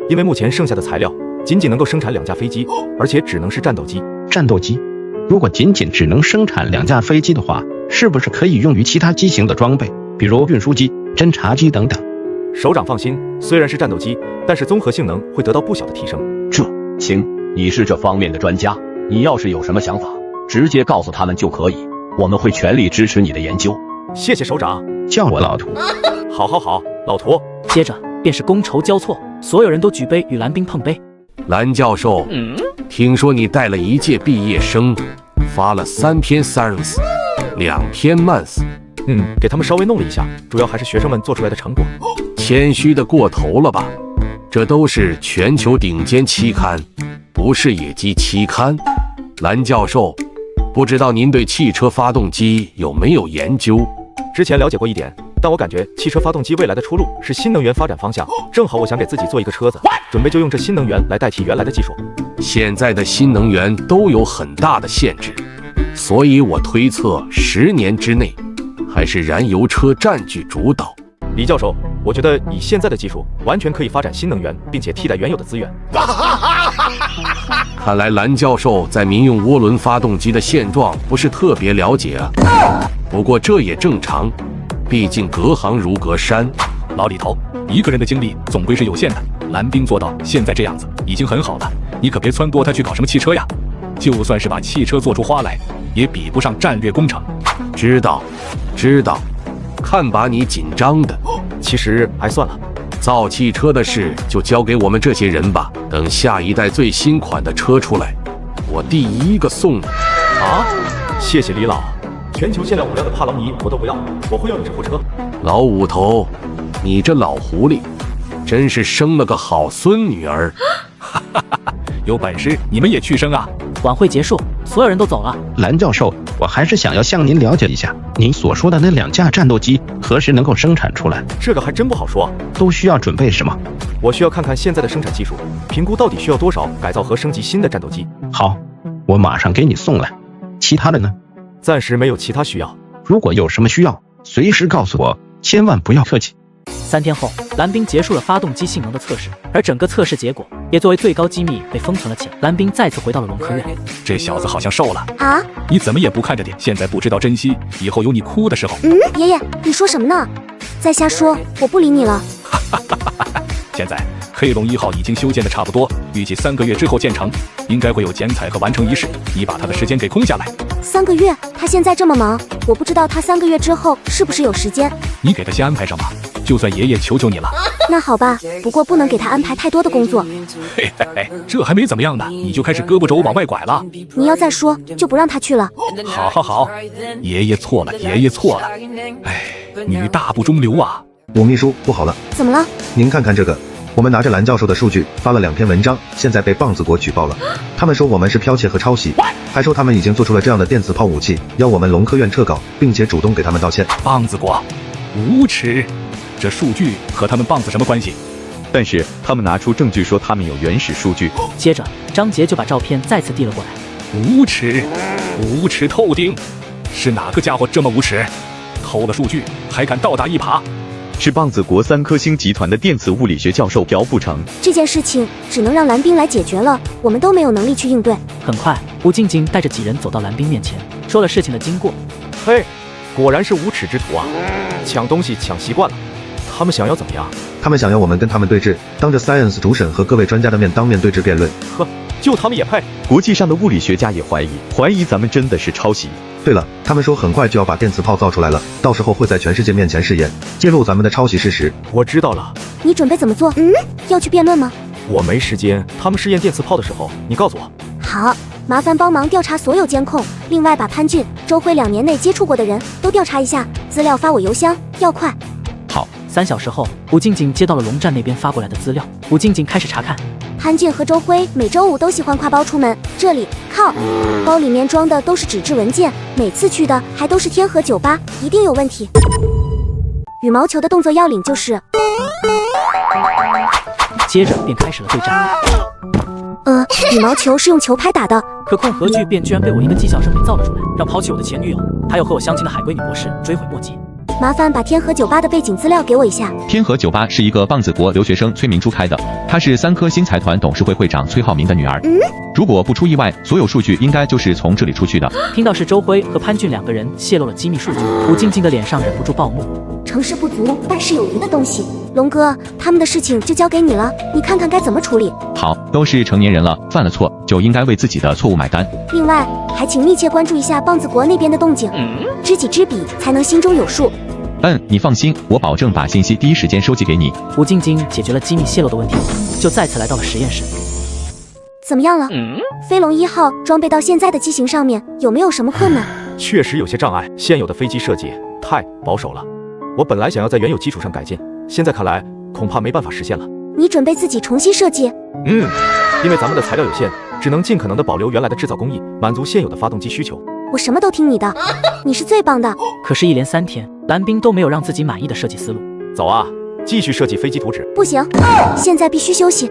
因为目前剩下的材料仅仅能够生产2架飞机，而且只能是战斗机。战斗机？如果仅只能生产2架飞机的话，是不是可以用于其他机型的装备，比如运输机、侦察机等等？首长放心，虽然是战斗机，但是综合性能会得到不小的提升。亲，你是这方面的专家，你要是有什么想法，直接告诉他们就可以，我们会全力支持你的研究。谢谢首长，叫我老涂。好，老涂。接着便是觥筹交错，所有人都举杯与蓝兵碰杯。蓝教授，听说你带了1届毕业生，发了3篇 Science， 2篇 Math。给他们稍微弄了一下，主要还是学生们做出来的成果。谦虚的过头了吧？这都是全球顶尖期刊，不是野鸡期刊。蓝教授，不知道您对汽车发动机有没有研究？之前了解过一点，但我感觉汽车发动机未来的出路是新能源发展方向，正好我想给自己做一个车子，准备就用这新能源来代替原来的技术。现在的新能源都有很大的限制，所以我推测10年之内还是燃油车占据主导。李教授，我觉得以现在的技术，完全可以发展新能源，并且替代原有的资源。看来蓝教授在民用涡轮发动机的现状不是特别了解啊。不过这也正常，毕竟隔行如隔山。老李头，一个人的精力总归是有限的，蓝兵做到现在这样子已经很好了，你可别撺掇他去搞什么汽车呀。就算是把汽车做出花来，也比不上战略工程。知道，看把你紧张的。其实还算了，造汽车的事就交给我们这些人吧。等下一代最新款的车出来，我第一个送你。啊！谢谢李老，全球限量5辆的帕劳尼我都不要，我会要你这部车。老五头，你这老狐狸，真是生了个好孙女儿。有本事你们也去生啊！晚会结束，所有人都走了。蓝教授，我还是想要向您了解一下，您所说的那2架战斗机何时能够生产出来？这个还真不好说。都需要准备什么？我需要看看现在的生产技术，评估到底需要多少改造和升级新的战斗机。好，我马上给你送来。其他的呢？暂时没有其他需要。如果有什么需要，随时告诉我，千万不要客气。 3天后，蓝兵结束了发动机性能的测试，而整个测试结果也作为最高机密被封存了起来。蓝兵再次回到了龙科院。这小子好像瘦了啊！你怎么也不看着点？现在不知道珍惜，以后有你哭的时候。爷爷，你说什么呢？再瞎说，我不理你了。现在黑龙1号已经修建的差不多，预计3个月之后建成，应该会有剪彩和完成仪式。你把他的时间给空下来。3个月？他现在这么忙，我不知道他3个月之后是不是有时间。你给他先安排上吧。 就算爷爷求求你了，那好吧，不过不能给他安排太多的工作。嘿，这还没怎么样呢，你就开始胳膊肘往外拐了。你要再说，就不让他去了。好，爷爷错了，爷爷错了。哎，女大不中留啊！我秘书不好了，怎么了？您看看这个，我们拿着蓝教授的数据发了2篇文章，现在被棒子国举报了。他们说我们是剽窃和抄袭，还说他们已经做出了这样的电磁炮武器，要我们龙科院撤稿，并且主动给他们道歉。棒子国，无耻！这数据和他们棒子什么关系？但是他们拿出证据说他们有原始数据。接着，张杰就把照片再次递了过来。无耻，无耻透顶！是哪个家伙这么无耻？偷了数据还敢倒打一耙？是棒子国3颗星集团的电磁物理学教授朴不成。这件事情只能让蓝冰来解决了，我们都没有能力去应对。很快，吴静静带着几人走到蓝冰面前，说了事情的经过。嘿，果然是无耻之徒啊！抢东西抢习惯了，他们想要怎么样？他们想要我们跟他们对峙，当着 Science 主审和各位专家的面当面对质辩论。呵，就他们也配？国际上的物理学家也怀疑咱们真的是抄袭。对了，他们说很快就要把电磁炮造出来了，到时候会在全世界面前试验，揭露咱们的抄袭事实。我知道了。你准备怎么做？要去辩论吗？我没时间，他们试验电磁炮的时候，你告诉我。好，麻烦帮忙调查所有监控，另外把潘俊、周辉2年内接触过的人都调查一下，资料发我邮箱，要快。好，3小时后，吴静静接到了龙站那边发过来的资料，吴静静开始查看。潘俊和周辉每周5都喜欢挎包出门，这里靠，包里面装的都是纸质文件，每次去的还都是天河酒吧，一定有问题。羽毛球的动作要领就是，接着便开始了对战。羽毛球是用球拍打的，可控核聚变居然被我一个技校生给造了出来，让抛弃我的前女友，还有和我相亲的海归女博士追悔莫及。麻烦把天河酒吧的背景资料给我一下。天河酒吧是一个棒子国留学生崔明珠开的，她是3颗星财团董事会会长崔浩明的女儿。如果不出意外，所有数据应该就是从这里出去的。听到是周辉和潘俊2个人泄露了机密数据，吴静静的脸上忍不住暴怒。成事不足败事有余的东西，龙哥，他们的事情就交给你了，你看看该怎么处理。好，都是成年人了，犯了错就应该为自己的错误买单。另外，还请密切关注一下棒子国那边的动静，知己知彼，才能心中有数。你放心，我保证把信息第一时间收集给你。吴静静解决了机密泄露的问题，就再次来到了实验室。怎么样了？飞龙1号装备到现在的机型上面，有没有什么困难？确实有些障碍，现有的飞机设计太保守了。我本来想要在原有基础上改进，现在看来恐怕没办法实现了。你准备自己重新设计？因为咱们的材料有限，只能尽可能的保留原来的制造工艺，满足现有的发动机需求。我什么都听你的，你是最棒的。可是，一连3天，蓝冰都没有让自己满意的设计思路。走啊，继续设计飞机图纸。不行，现在必须休息，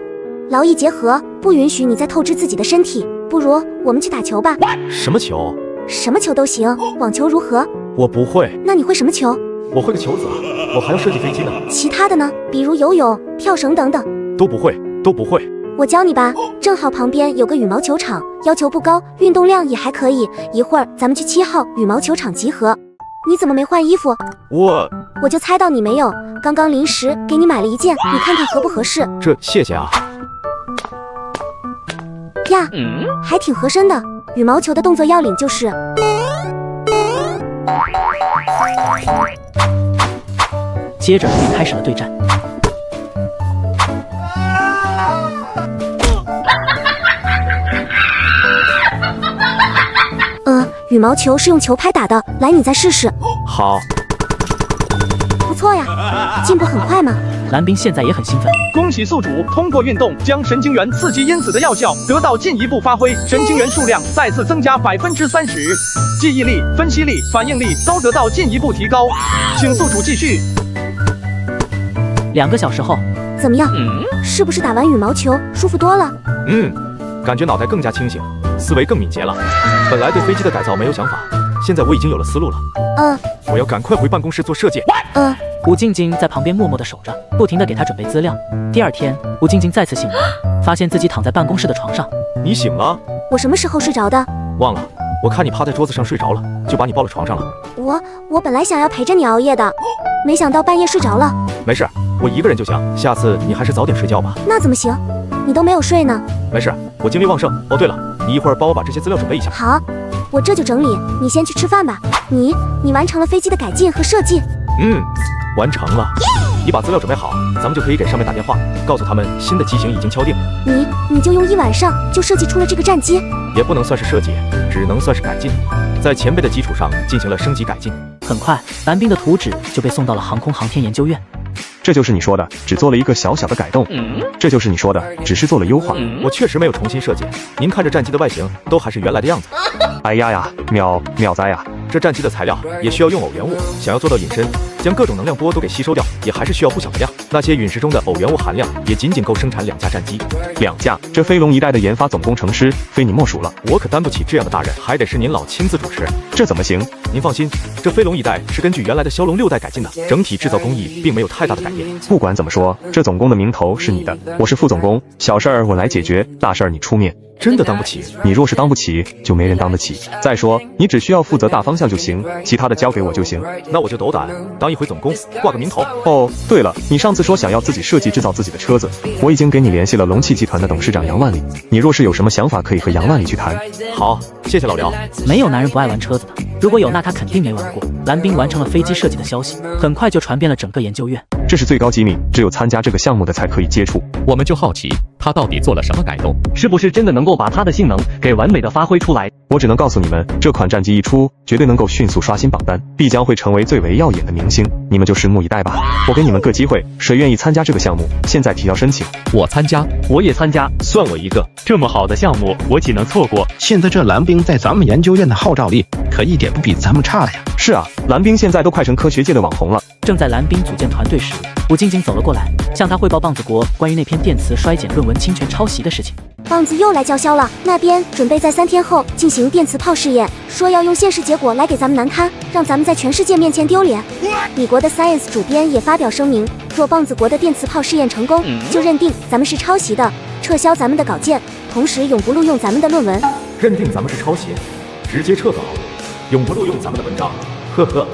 劳逸结合，不允许你再透支自己的身体。不如我们去打球吧。什么球？什么球都行，网球如何？我不会。那你会什么球？我会个球子啊，我还要设计飞机呢。其他的呢？比如游泳、跳绳等等。都不会。我教你吧，正好旁边有个羽毛球场，要求不高，运动量也还可以。一会儿咱们去7号羽毛球场集合。你怎么没换衣服？我就猜到你没有，刚刚临时给你买了一件，你看看合不合适？这谢谢啊。呀，还挺合身的。羽毛球的动作要领就是，接着便开始了对战。羽毛球是用球拍打的，来，你再试试。好，不错呀，进步很快嘛。蓝冰现在也很兴奋，恭喜宿主通过运动将神经元刺激因子的药效得到进一步发挥，神经元数量再次增加30%，记忆力、分析力、反应力都得到进一步提高，请宿主继续。2个小时后，怎么样？是不是打完羽毛球舒服多了？感觉脑袋更加清醒，思维更敏捷了。本来对飞机的改造没有想法，现在我已经有了思路了。我要赶快回办公室做设计。吴静静在旁边默默地守着，不停地给他准备资料。第2天，吴静静再次醒来，发现自己躺在办公室的床上。你醒了？我什么时候睡着的？忘了，我看你趴在桌子上睡着了，就把你抱了床上了。我本来想要陪着你熬夜的，没想到半夜睡着了。没事，我一个人就行，下次你还是早点睡觉吧。那怎么行？你都没有睡呢。没事，我精力旺盛。对了，你一会儿帮我把这些资料准备一下。好，我这就整理，你先去吃饭吧。你完成了飞机的改进和设计？完成了。你把资料准备好，咱们就可以给上面打电话，告诉他们新的机型已经敲定。你就用1晚上就设计出了这个战机？也不能算是设计，只能算是改进，在前辈的基础上进行了升级改进。很快，蓝冰的图纸就被送到了航空航天研究院。这就是你说的只做了一个小小的改动，这就是你说的只是做了优化。我确实没有重新设计，您看这战机的外形都还是原来的样子。哎呀，秒哉呀！这战机的材料也需要用偶元物，想要做到隐身，将各种能量波都给吸收掉，也还是需要不小的量。那些陨石中的偶元物含量也仅仅够生产2架战机。2架？这飞龙一代的研发总工程师非你莫属了。我可担不起这样的大任，还得是您老亲自主持。这怎么行？您放心，这飞龙一代是根据原来的骁龙6代改进的，整体制造工艺并没有太大的改变。不管怎么说，这总工的名头是你的，我是副总工，小事儿我来解决，大事儿你出面。真的当不起？你若是当不起，就没人当得起。再说，你只需要负责大方向就行，其他的交给我就行。那我就斗胆当一回总工，挂个名头。哦，对了，你上次说想要自己设计制造自己的车子，我已经给你联系了龙汽集团的董事长杨万里，你若是有什么想法，可以和杨万里去谈。好，谢谢老廖。没有男人不爱玩车子的，如果有，那他肯定没玩过。蓝冰完成了飞机设计的消息，很快就传遍了整个研究院。这是最高机密，只有参加这个项目的才可以接触。我们就好奇，他到底做了什么改动？是不是真的能够把他的性能给完美的发挥出来？我只能告诉你们，这款战机一出，绝对能够迅速刷新榜单，必将会成为最为耀眼的明星。你们就拭目以待吧。我给你们个机会，谁愿意参加这个项目？现在提交申请。我参加，我也参加，算我一个。这么好的项目，我岂能错过？现在这蓝冰在咱们研究院的号召力，可一点不比咱们差了呀。是啊，蓝冰现在都快成科学界的网红了。正在蓝冰组建团队时，吴晶晶走了过来，向他汇报棒子国关于那篇电磁衰减论文侵权抄袭的事情。棒子又来叫嚣了，那边准备在3天后进行电磁炮试验，说要用现实结果来给咱们难堪，让咱们在全世界面前丢脸。米国的 Science 主编也发表声明，若棒子国的电磁炮试验成功，就认定咱们是抄袭的，撤销咱们的稿件，同时永不录用咱们的论文。认定咱们是抄袭，直接撤稿，永不录用咱们的文章。呵呵，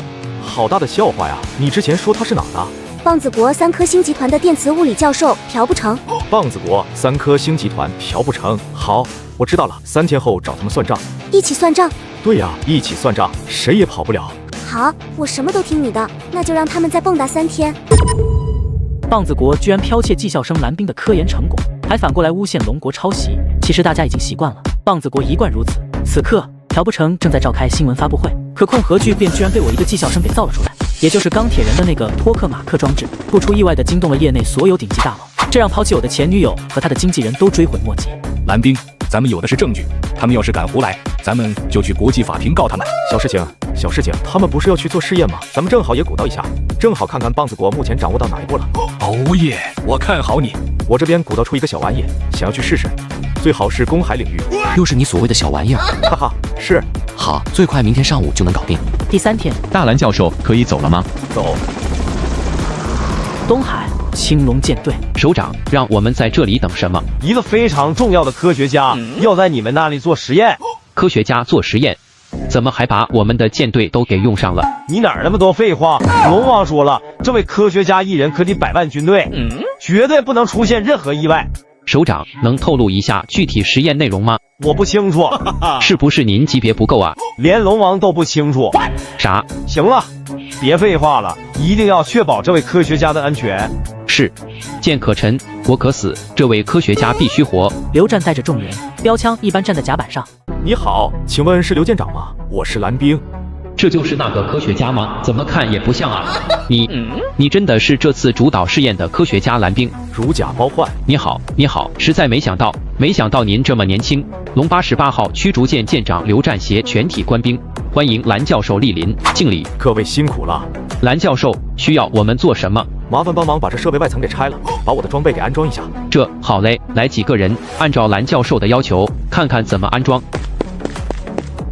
好大的笑话呀！你之前说他是哪的？棒子国3颗星集团的电磁物理教授朴不成。棒子国3颗星集团朴不成。好，我知道了，3天后找他们算账。一起算账？对呀，一起算账，谁也跑不了。好，我什么都听你的，那就让他们再蹦跶3天。棒子国居然剽窃技校生蓝冰的科研成果，还反过来诬陷龙国抄袭。其实大家已经习惯了，棒子国一贯如此。此刻，朴不成正在召开新闻发布会，可控核聚变居然被我一个技校生给造了出来，也就是钢铁人的那个托克马克装置，不出意外的惊动了业内所有顶级大佬，这让抛弃我的前女友和他的经纪人都追悔莫及。蓝冰，咱们有的是证据，他们要是敢胡来，咱们就去国际法庭告他们。小事情，小事情，他们不是要去做试验吗？咱们正好也鼓捣一下，正好看看棒子国目前掌握到哪一步了。哦耶，我看好你。我这边鼓捣出一个小玩意，想要去试试，最好是公海领域。又是你所谓的小玩意儿？哈哈，是。好，最快明天上午就能搞定。第3天，大蓝教授可以走了吗？走。东海青龙舰队首长，让我们在这里等什么？一个非常重要的科学家要在你们那里做实验。科学家做实验，怎么还把我们的舰队都给用上了？你哪儿那么多废话？龙王说了，这位科学家一人可抵100万军队，绝对不能出现任何意外。首长，能透露一下具体实验内容吗？我不清楚，是不是您级别不够啊？连龙王都不清楚。啥？行了，别废话了，一定要确保这位科学家的安全。是，剑可沉，国可死，这位科学家必须活。刘战带着众人，标枪一般站在甲板上。你好，请问是刘舰长吗？我是蓝冰。这就是那个科学家吗？怎么看也不像啊！你真的是这次主导试验的科学家蓝冰？如假包换。你好，实在没想到您这么年轻。龙88号驱逐舰舰长刘战携全体官兵，欢迎蓝教授莅临，敬礼。各位辛苦了。蓝教授需要我们做什么？麻烦帮忙把这设备外层给拆了，把我的装备给安装一下。这好嘞，来几个人，按照蓝教授的要求，看看怎么安装。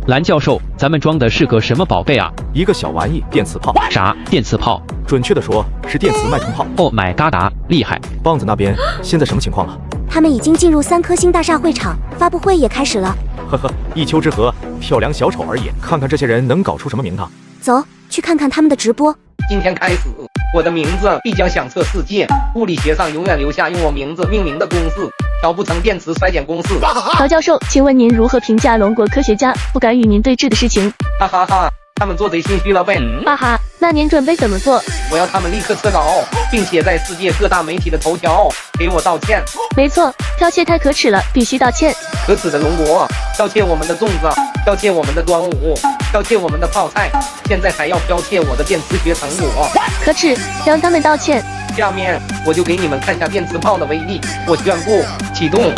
蓝教授，咱们装的是个什么宝贝啊？一个小玩意，电磁炮。啥？电磁炮？准确的说是电磁脉冲炮。Oh my god，厉害！棒子那边现在什么情况了？他们已经进入3颗星大厦会场，发布会也开始了。呵呵，一丘之貉，跳梁小丑而已。看看这些人能搞出什么名堂。走，去看看他们的直播。今天开始，我的名字必将响彻世界。物理学上永远留下用我名字命名的公式——朴不成电磁衰减公式。朴教授，请问您如何评价龙国科学家不敢与您对峙的事情？哈哈哈，他们做贼心虚了呗。哈哈，那您准备怎么做？我要他们立刻撤稿，并且在世界各大媒体的头条给我道歉。没错，剽窃太可耻了，必须道歉。可耻的龙国，剽窃我们的粽子，剽窃我们的端午，剽窃我们的泡菜，现在还要剽窃我的电磁学成果，可耻！让他们道歉。下面我就给你们看下电磁炮的威力。我宣布启动。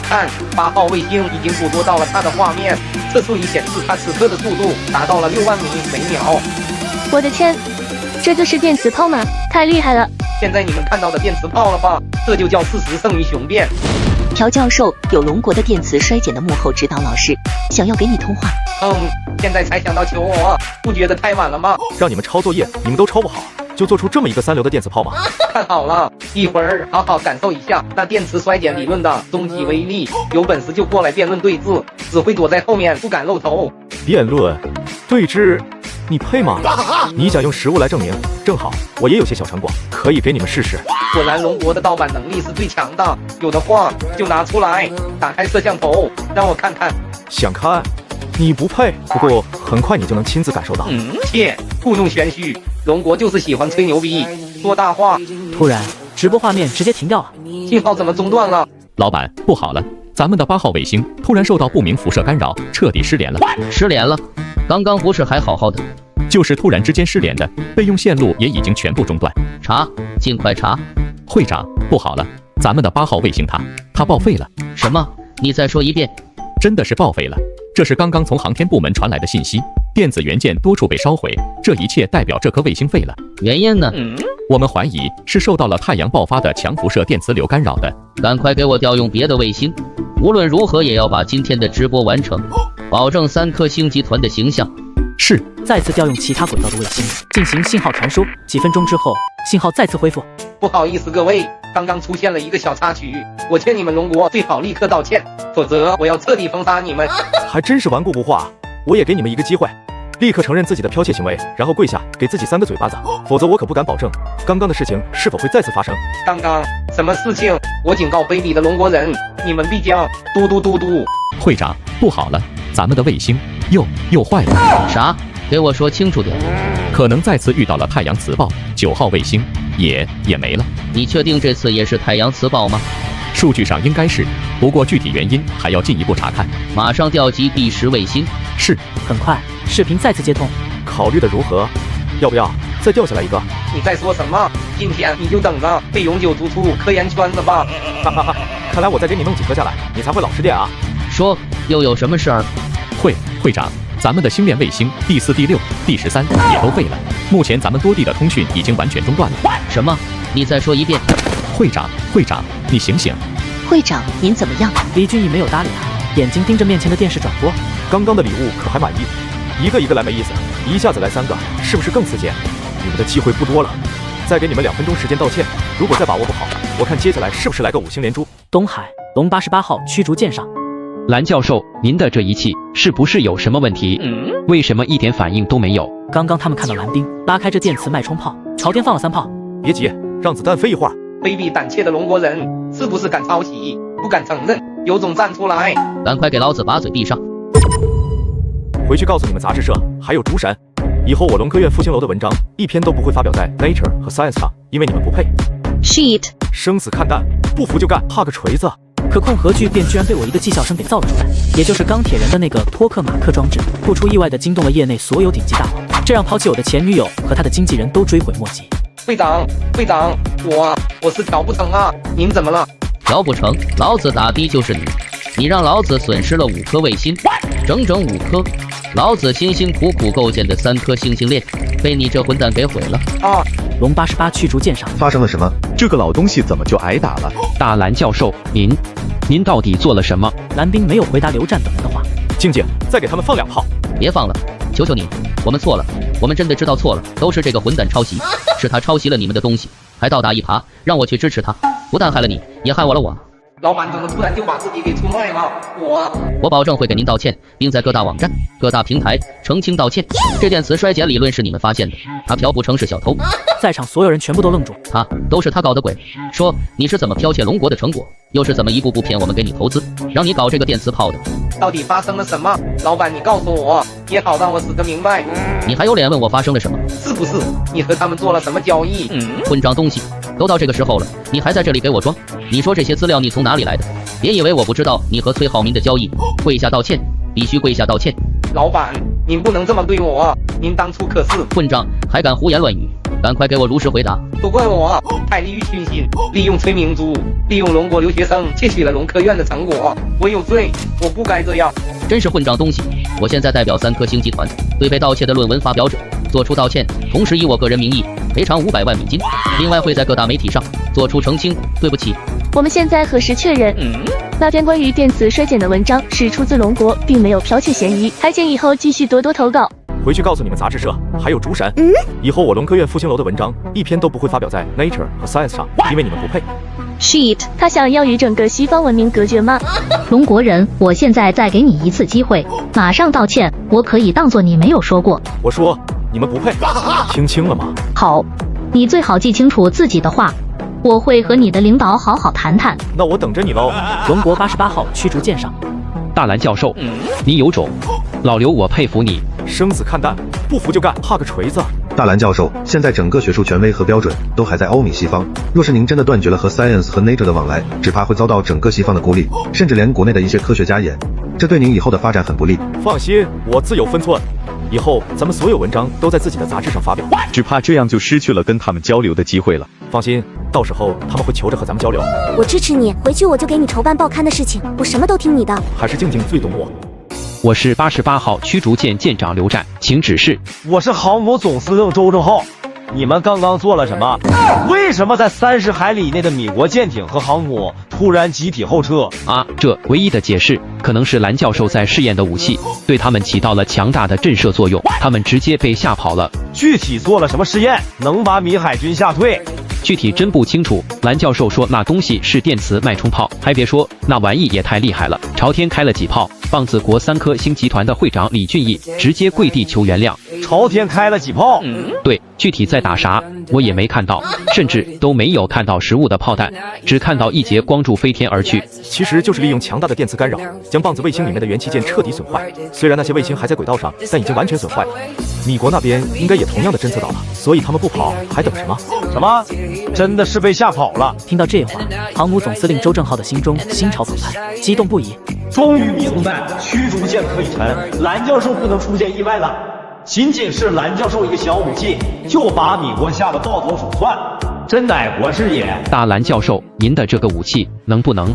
看，8号卫星已经捕捉到了它的画面，测速仪显示它此刻的速度达到了6万米每秒。我的天，这就是电磁炮吗？太厉害了！现在你们看到的电磁炮了吧？这就叫事实胜于雄辩。朴教授有龙国的电磁衰减的幕后指导老师，想要给你通话。现在才想到求我，不觉得太晚了吗？让你们抄作业，你们都抄不好，就做出这么一个3流的电磁炮吗？看好了，一会儿好好感受一下那电磁衰减理论的终极威力。有本事就过来辩论对峙，只会躲在后面不敢露头。辩论、对峙，你配吗？你想用实物来证明，正好我也有些小成果，可以给你们试试。果然龙国的盗版能力是最强的，有的话就拿出来，打开摄像头让我看看。想看？你不配，不过很快你就能亲自感受到。切，故弄玄虚，龙国就是喜欢吹牛逼，说大话。突然，直播画面直接停掉了，信号怎么中断了？老板，不好了，咱们的8号卫星突然受到不明辐射干扰，彻底失联了。失联了？刚刚不是还好好的？就是突然之间失联的，备用线路也已经全部中断。查，尽快查。会长，不好了，咱们的8号卫星它报废了。什么？你再说一遍。真的是报废了，这是刚刚从航天部门传来的信息，电子元件多处被烧毁，这一切代表这颗卫星废了。原因呢？我们怀疑是受到了太阳爆发的强辐射电磁流干扰的。赶快给我调用别的卫星，无论如何也要把今天的直播完成，保证3颗星集团的形象。是，再次调用其他轨道的卫星进行信号传输，几分钟之后，信号再次恢复。不好意思各位，刚刚出现了一个小插曲，我劝你们龙国最好立刻道歉，否则我要彻底封杀你们。还真是顽固不化，我也给你们一个机会，立刻承认自己的剽窃行为，然后跪下给自己3个嘴巴子，否则我可不敢保证刚刚的事情是否会再次发生。刚刚什么事情？我警告卑鄙的龙国人，你们必将嘟嘟嘟嘟。会长，不好了，咱们的卫星又坏了。啥？给我说清楚点。可能再次遇到了太阳磁暴，9号卫星也没了。你确定这次也是太阳磁暴吗？数据上应该是，不过具体原因还要进一步查看。马上调集第10卫星。是，很快，视频再次接通。考虑的如何？要不要再掉下来一个？你在说什么？今天你就等着被永久逐出科研圈子吧！哈哈哈，看来我再给你弄几颗下来，你才会老实点啊！说，又有什么事儿？会长，咱们的星链卫星第4、第6、第13也都废了。目前咱们多地的通讯已经完全中断了。什么？你再说一遍。会长，你醒醒！会长，您怎么样？李俊义没有搭理他，眼睛盯着面前的电视转播。刚刚的礼物可还满意？一个一个来没意思，一下子来3个，是不是更刺激？你们的机会不多了，再给你们2分钟时间道歉。如果再把握不好，我看接下来是不是来个5星连珠？东海龙88号驱逐舰上，蓝教授，您的这仪器是不是有什么问题？为什么一点反应都没有？刚刚他们看到蓝兵拉开这电磁脉冲炮，朝天放了3炮。别急，让子弹飞一会儿。卑鄙胆怯的龙国人，是不是敢抄袭？不敢承认，有种站出来！赶快给老子把嘴闭上！回去告诉你们杂志社还有主审，以后我龙科院复兴楼的文章一篇都不会发表在 Nature 和 Science 上，因为你们不配。 Shit！ 生死看淡，不服就干，怕个锤子！可控核聚变居然被我一个技校生给造了出来，也就是钢铁人的那个托克马克装置，不出意外的惊动了业内所有顶级大佬，这让抛弃我的前女友和他的经纪人都追悔莫及。会长，我是调不成啊，您怎么了？调不成，老子打的就是你，你让老子损失了5颗卫星，整整5颗，老子辛辛苦苦构建的3颗星星链，被你这混蛋给毁了啊！龙88驱逐舰上发生了什么？这个老东西怎么就挨打了？大蓝教授，您到底做了什么？蓝兵没有回答刘战等人的话。静静，再给他们放2炮。别放了，求求你，我们错了，我们真的知道错了，都是这个混蛋抄袭，是他抄袭了你们的东西，还倒打一耙，让我去支持他，不但害了你，也害我了我。老板怎么突然就把自己给出卖了？我保证会给您道歉，并在各大网站、各大平台澄清道歉。这电磁衰减理论是你们发现的，他朴不成是小偷。在场所有人全部都愣住，都是他搞的鬼。说你是怎么剽窃龙国的成果，又是怎么一步步骗我们给你投资，让你搞这个电磁炮的？到底发生了什么？老板，你告诉我，也好让我死个明白。你还有脸问我发生了什么？是不是你和他们做了什么交易？混账东西！都到这个时候了，你还在这里给我装？你说这些资料你从哪里来的？别以为我不知道你和崔浩民的交易，跪下道歉，必须跪下道歉。老板，您不能这么对我，您当初可是……混账，还敢胡言乱语！赶快给我如实回答！都怪我太利欲熏心，利用崔明珠，利用龙国留学生窃取了龙科院的成果，我有罪，我不该这样。真是混账东西！我现在代表3颗星集团对被盗窃的论文发表者做出道歉，同时以我个人名义赔偿500万美金，另外会在各大媒体上做出澄清。对不起。我们现在核实确认，那篇关于电磁衰减的文章是出自龙国，并没有剽窃嫌疑，还请以后继续多多投稿。回去告诉你们杂志社，还有主审，以后我龙科院复兴楼的文章一篇都不会发表在 Nature 和 Science 上，因为你们不配。Shit， 他想要与整个西方文明隔绝吗？龙国人，我现在再给你一次机会，马上道歉，我可以当作你没有说过。我说你们不配，听清了吗？好，你最好记清楚自己的话，我会和你的领导好好谈谈。那我等着你喽。龙国88号驱逐舰上，大蓝教授，你有种！老刘，我佩服你。生死看淡，不服就干，怕个锤子！大蓝教授，现在整个学术权威和标准都还在欧美西方，若是您真的断绝了和 Science 和 Nature 的往来，只怕会遭到整个西方的孤立，甚至连国内的一些科学家也，这对您以后的发展很不利。放心，我自有分寸，以后咱们所有文章都在自己的杂志上发表，只怕这样就失去了跟他们交流的机会了。放心，到时候他们会求着和咱们交流。我支持你，回去我就给你筹办报刊的事情，我什么都听你的。还是静静最懂我。我是88号驱逐舰舰长刘战，请指示。我是航母总司令周正浩。你们刚刚做了什么？为什么在30海里以内的米国舰艇和航母突然集体后撤？这唯一的解释可能是蓝教授在试验的武器对他们起到了强大的震慑作用，他们直接被吓跑了。具体做了什么实验，能把米海军吓退？具体真不清楚。蓝教授说那东西是电磁脉冲炮，还别说，那玩意也太厉害了，朝天开了几炮。棒子国3颗星集团的会长李俊义直接跪地求原谅。朝天开了几炮？对，具体在打啥我也没看到，甚至都没有看到实物的炮弹，只看到一节光柱飞天而去。其实就是利用强大的电磁干扰，将棒子卫星里面的元器件彻底损坏。虽然那些卫星还在轨道上，但已经完全损坏了。米国那边应该也同样的侦测到了，所以他们不跑还等什么？什么？真的是被吓跑了？听到这话，航母总司令周正浩的心中心潮澎湃，激动不已。终于明白驱逐舰可以沉，蓝教授不能出现意外了。仅仅是蓝教授一个小武器，就把米国吓得抱头鼠窜，真乃国师也。大蓝教授，您的这个武器能不能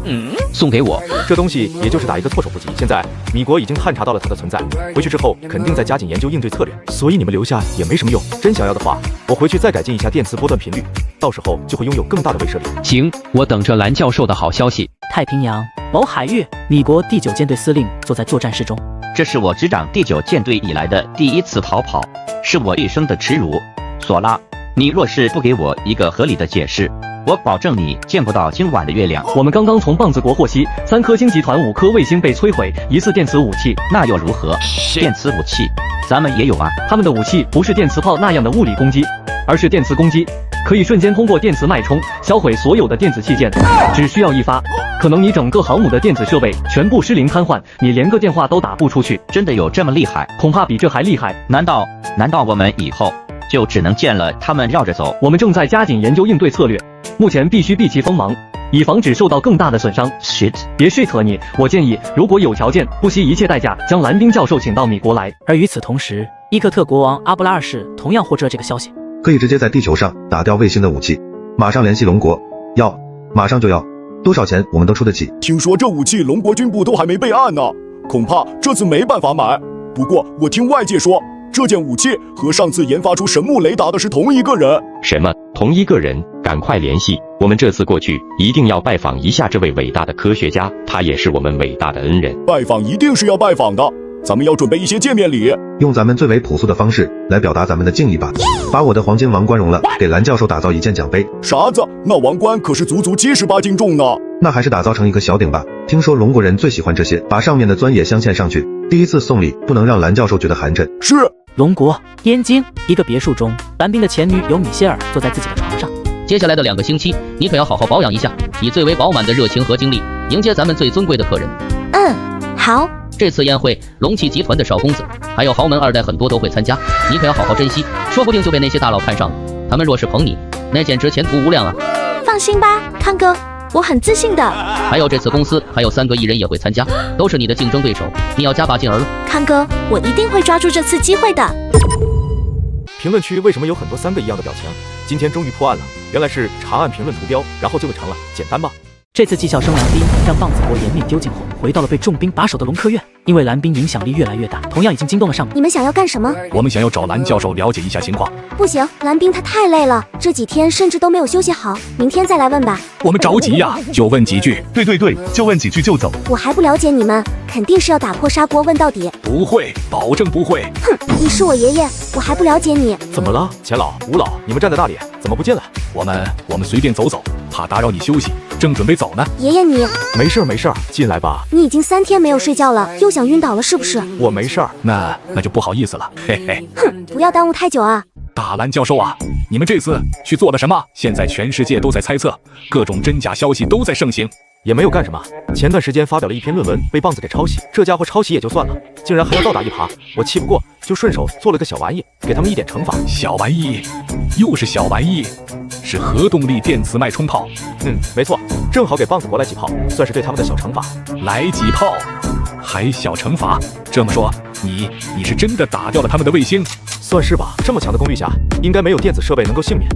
送给我？这东西也就是打一个措手不及。现在米国已经探查到了它的存在，回去之后肯定在加紧研究应对策略，所以你们留下也没什么用。真想要的话，我回去再改进一下电磁波段频率，到时候就会拥有更大的威慑力。行，我等着蓝教授的好消息。太平洋某海域，米国第9舰队司令坐在作战室中。这是我执掌第9舰队以来的第一次逃跑，是我一生的耻辱。索拉，你若是不给我一个合理的解释，我保证你见不到今晚的月亮。我们刚刚从棒子国获悉，3颗星集团5颗卫星被摧毁，疑似电磁武器。那又如何？电磁武器咱们也有啊。他们的武器不是电磁炮那样的物理攻击，而是电磁攻击，可以瞬间通过电磁脉冲销毁所有的电子器件，只需要一发，可能你整个航母的电子设备全部失灵瘫痪，你连个电话都打不出去。真的有这么厉害？恐怕比这还厉害。难道我们以后就只能见了他们绕着走？我们正在加紧研究应对策略，目前必须避其锋芒，以防止受到更大的损伤。shit， 别 shit 了你！我建议，如果有条件，不惜一切代价将蓝丁教授请到米国来。而与此同时，伊克特国王阿布拉2世同样获知了这个消息，可以直接在地球上打掉卫星的武器，马上联系龙国，马上就要，多少钱我们都出得起。听说这武器龙国军部都还没备案呢，恐怕这次没办法买。不过我听外界说，这件武器和上次研发出神木雷达的是同一个人。什么？同一个人？赶快联系！我们这次过去一定要拜访一下这位伟大的科学家，他也是我们伟大的恩人。拜访一定是要拜访的，咱们要准备一些见面礼，用咱们最为朴素的方式来表达咱们的敬意吧。把我的黄金王冠融了，给蓝教授打造一件奖杯。啥子？那王冠可是足足78斤重呢。那还是打造成一个小鼎吧。听说龙国人最喜欢这些，把上面的钻也镶嵌上去。第一次送礼不能让蓝教授觉得寒碜。是。龙国燕京一个别墅中，蓝冰的前女友米歇尔坐在自己的床上。接下来的2个星期，你可要好好保养一下，以最为饱满的热情和精力迎接咱们最尊贵的客人。好。这次宴会，龙气集团的少公子还有豪门2代很多都会参加，你可要好好珍惜，说不定就被那些大佬看上了。他们若是捧你，那简直前途无量啊！放心吧，康哥，我很自信的。还有这次公司还有3个艺人也会参加，都是你的竞争对手，你要加把劲儿了。康哥，我一定会抓住这次机会的。评论区为什么有很多3个一样的表情？今天终于破案了，原来是查案评论图标，然后就会成了，简单吧？这次技校生蓝冰让棒子国颜面丢尽后，回到了被重兵把守的龙科院。因为蓝冰影响力越来越大，同样已经惊动了上面。你们想要干什么？我们想要找蓝教授了解一下情况。不行，蓝冰他太累了，这几天甚至都没有休息好，明天再来问吧。我们着急呀，就问几句。对，就问几句就走。我还不了解你们，肯定是要打破砂锅问到底。不会，保证不会。哼，你是我爷爷，我还不了解你。怎么了？钱老、吴老，你们站在那里，怎么不进来？我们随便走走，怕打扰你休息，正准备走呢。爷爷你没事，进来吧。你已经3天没有睡觉了，又想晕倒了是不是？我没事儿。那就不好意思了，嘿嘿。哼，不要耽误太久啊。大蓝教授啊，你们这次去做了什么？现在全世界都在猜测，各种真假消息都在盛行。也没有干什么，前段时间发表了一篇论文，被棒子给抄袭。这家伙抄袭也就算了，竟然还要倒打一耙，我气不过，就顺手做了个小玩意，给他们一点惩罚。小玩意，又是小玩意，是核动力电磁脉冲炮。没错，正好给棒子国来几炮，算是对他们的小惩罚。来几炮，还小惩罚？这么说，你是真的打掉了他们的卫星？算是吧，这么强的功率下，应该没有电子设备能够幸免。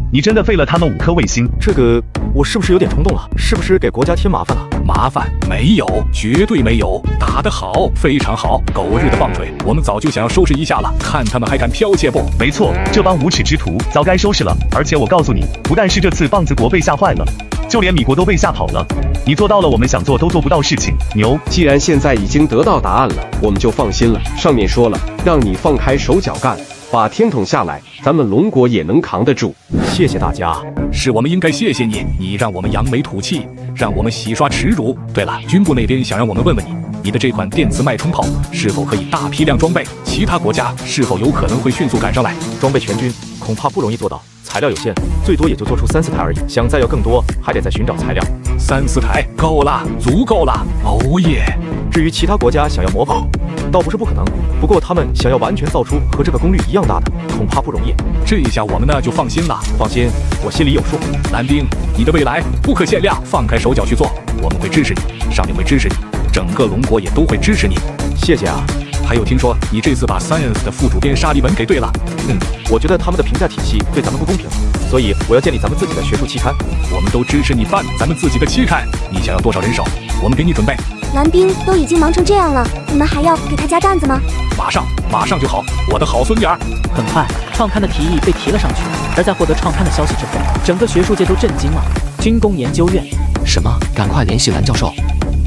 你真的废了他们5颗卫星？这个我是不是有点冲动了？是不是给国家添麻烦了？麻烦没有，绝对没有，打得好，非常好，狗日的棒槌，我们早就想要收拾一下了，看他们还敢剽窃不？没错，这帮无耻之徒早该收拾了。而且我告诉你，不但是这次棒子国被吓坏了，就连米国都被吓跑了。你做到了我们想做都做不到事情，牛！既然现在已经得到答案了，我们就放心了。上面说了，让你放开手脚干，把天捅下来，咱们龙国也能扛得住。谢谢大家，是我们应该谢谢你，你让我们扬眉吐气，让我们洗刷耻辱。对了，军部那边想让我们问问你的这款电磁脉冲炮是否可以大批量装备？其他国家是否有可能会迅速赶上来？装备全军恐怕不容易做到，材料有限，最多也就做出3、4台而已。想再要更多，还得再寻找材料。3、4台够了，足够了。哦耶！至于其他国家想要模仿，倒不是不可能，不过他们想要完全造出和这个功率一样大的，恐怕不容易。这一下我们呢就放心了。放心，我心里有数。蓝冰，你的未来不可限量，放开手脚去做，我们会支持你，上面会支持你，整个龙国也都会支持你。谢谢啊。还有听说你这次把 Science 的副主编沙利文给对了。我觉得他们的评价体系对咱们不公平，所以我要建立咱们自己的学术期刊。我们都支持你办咱们自己的期刊，你想要多少人手，我们给你准备。蓝冰都已经忙成这样了，你们还要给他加担子吗？马上就好，我的好孙女儿。很快，创刊的提议被提了上去，而在获得创刊的消息之后，整个学术界都震惊了。军工研究院？什么？赶快联系蓝教授！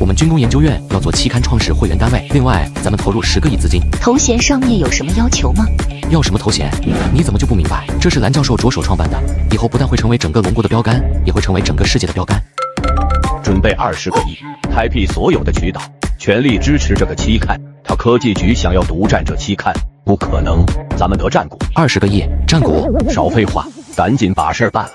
我们军工研究院要做期刊创始会员单位，另外咱们投入10个亿资金。头衔上面有什么要求吗？要什么头衔？你怎么就不明白？这是蓝教授着手创办的，以后不但会成为整个龙国的标杆，也会成为整个世界的标杆。准备20个亿，开辟所有的渠道，全力支持这个期刊。他科技局想要独占这期刊，不可能，咱们得占股。20个亿，占股？少废话，赶紧把事办了。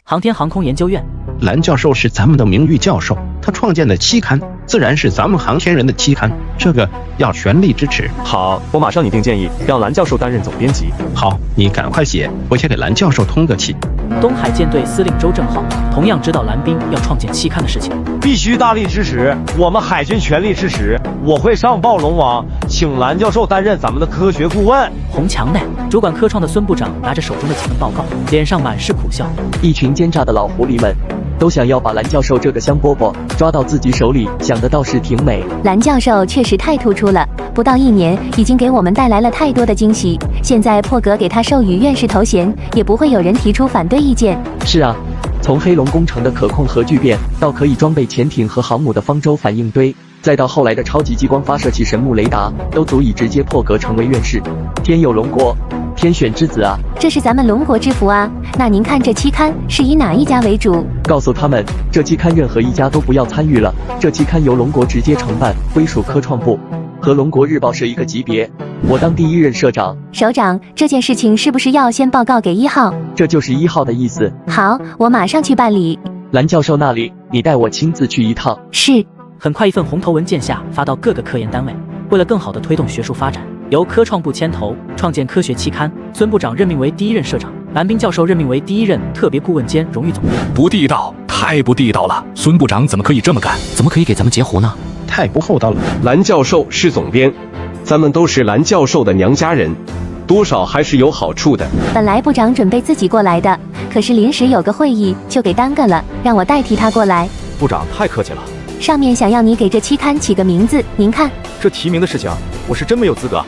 航天航空研究院。蓝教授是咱们的名誉教授，他创建的期刊自然是咱们航天人的期刊，这个要全力支持。好，我马上拟定建议，让蓝教授担任总编辑。好，你赶快写，我先给蓝教授通个气。东海舰队司令周正浩同样知道蓝冰要创建期刊的事情，必须大力支持，我们海军全力支持。我会上报龙王，请蓝教授担任咱们的科学顾问。红墙内，主管科创的孙部长拿着手中的几份报告，脸上满是苦笑。一群奸诈的老狐狸们，都想要把蓝教授这个香饽饽抓到自己手里，想的倒是挺美。蓝教授确实太突出了，不到1年已经给我们带来了太多的惊喜，现在破格给他授予院士头衔，也不会有人提出反对意见。是啊，从黑龙工程的可控核聚变，到可以装备潜艇和航母的方舟反应堆，再到后来的超级激光发射器神木雷达，都足以直接破格成为院士。天佑龙国，天选之子啊！这是咱们龙国之福啊！那您看这期刊是以哪一家为主？告诉他们，这期刊任何一家都不要参与了，这期刊由龙国直接承办，归属科创部，和龙国日报是一个级别。我当第1任社长。首长，这件事情是不是要先报告给1号？这就是1号的意思。好，我马上去办理。蓝教授那里，你带我亲自去一趟。是。很快，一份红头文件下发到各个科研单位，为了更好地推动学术发展，由科创部牵头创建科学期刊，孙部长任命为第1任社长，蓝冰教授任命为第1任特别顾问兼荣誉总编。不地道，太不地道了！孙部长怎么可以这么干？怎么可以给咱们截胡呢？太不厚道了。蓝教授是总编，咱们都是蓝教授的娘家人，多少还是有好处的。本来部长准备自己过来的，可是临时有个会议就给耽搁了，让我代替他过来。部长太客气了。上面想要你给这期刊起个名字，您看。这提名的事情，我是真没有资格。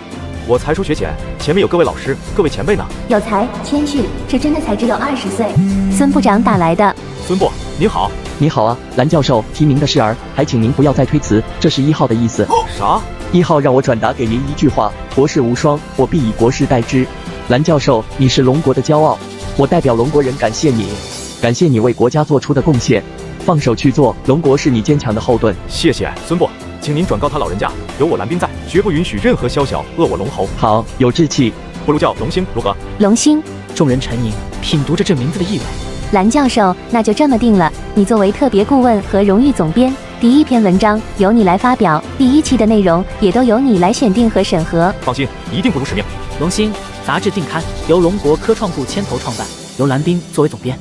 我才疏学浅，前面有各位老师、各位前辈呢。有才谦虚，这真的才只有20岁。孙部长打来的。孙部，您好。你好啊，蓝教授提名的事儿，还请您不要再推辞，这是1号的意思。啥？1号让我转达给您一句话：国士无双，我必以国士代之。蓝教授，你是龙国的骄傲，我代表龙国人感谢你，感谢你为国家做出的贡献。放手去做，龙国是你坚强的后盾。谢谢孙部，请您转告他老人家，有我蓝冰在，绝不允许任何宵小恶我龙侯。好，有志气。不如叫龙星如何？龙星。众人沉吟，品读着这名字的意味。蓝教授，那就这么定了。你作为特别顾问和荣誉总编，第1篇文章由你来发表，第1期的内容也都由你来选定和审核。放心，一定不辱使命。龙星杂志定刊由龙国科创部牵头创办，由蓝冰作为总编。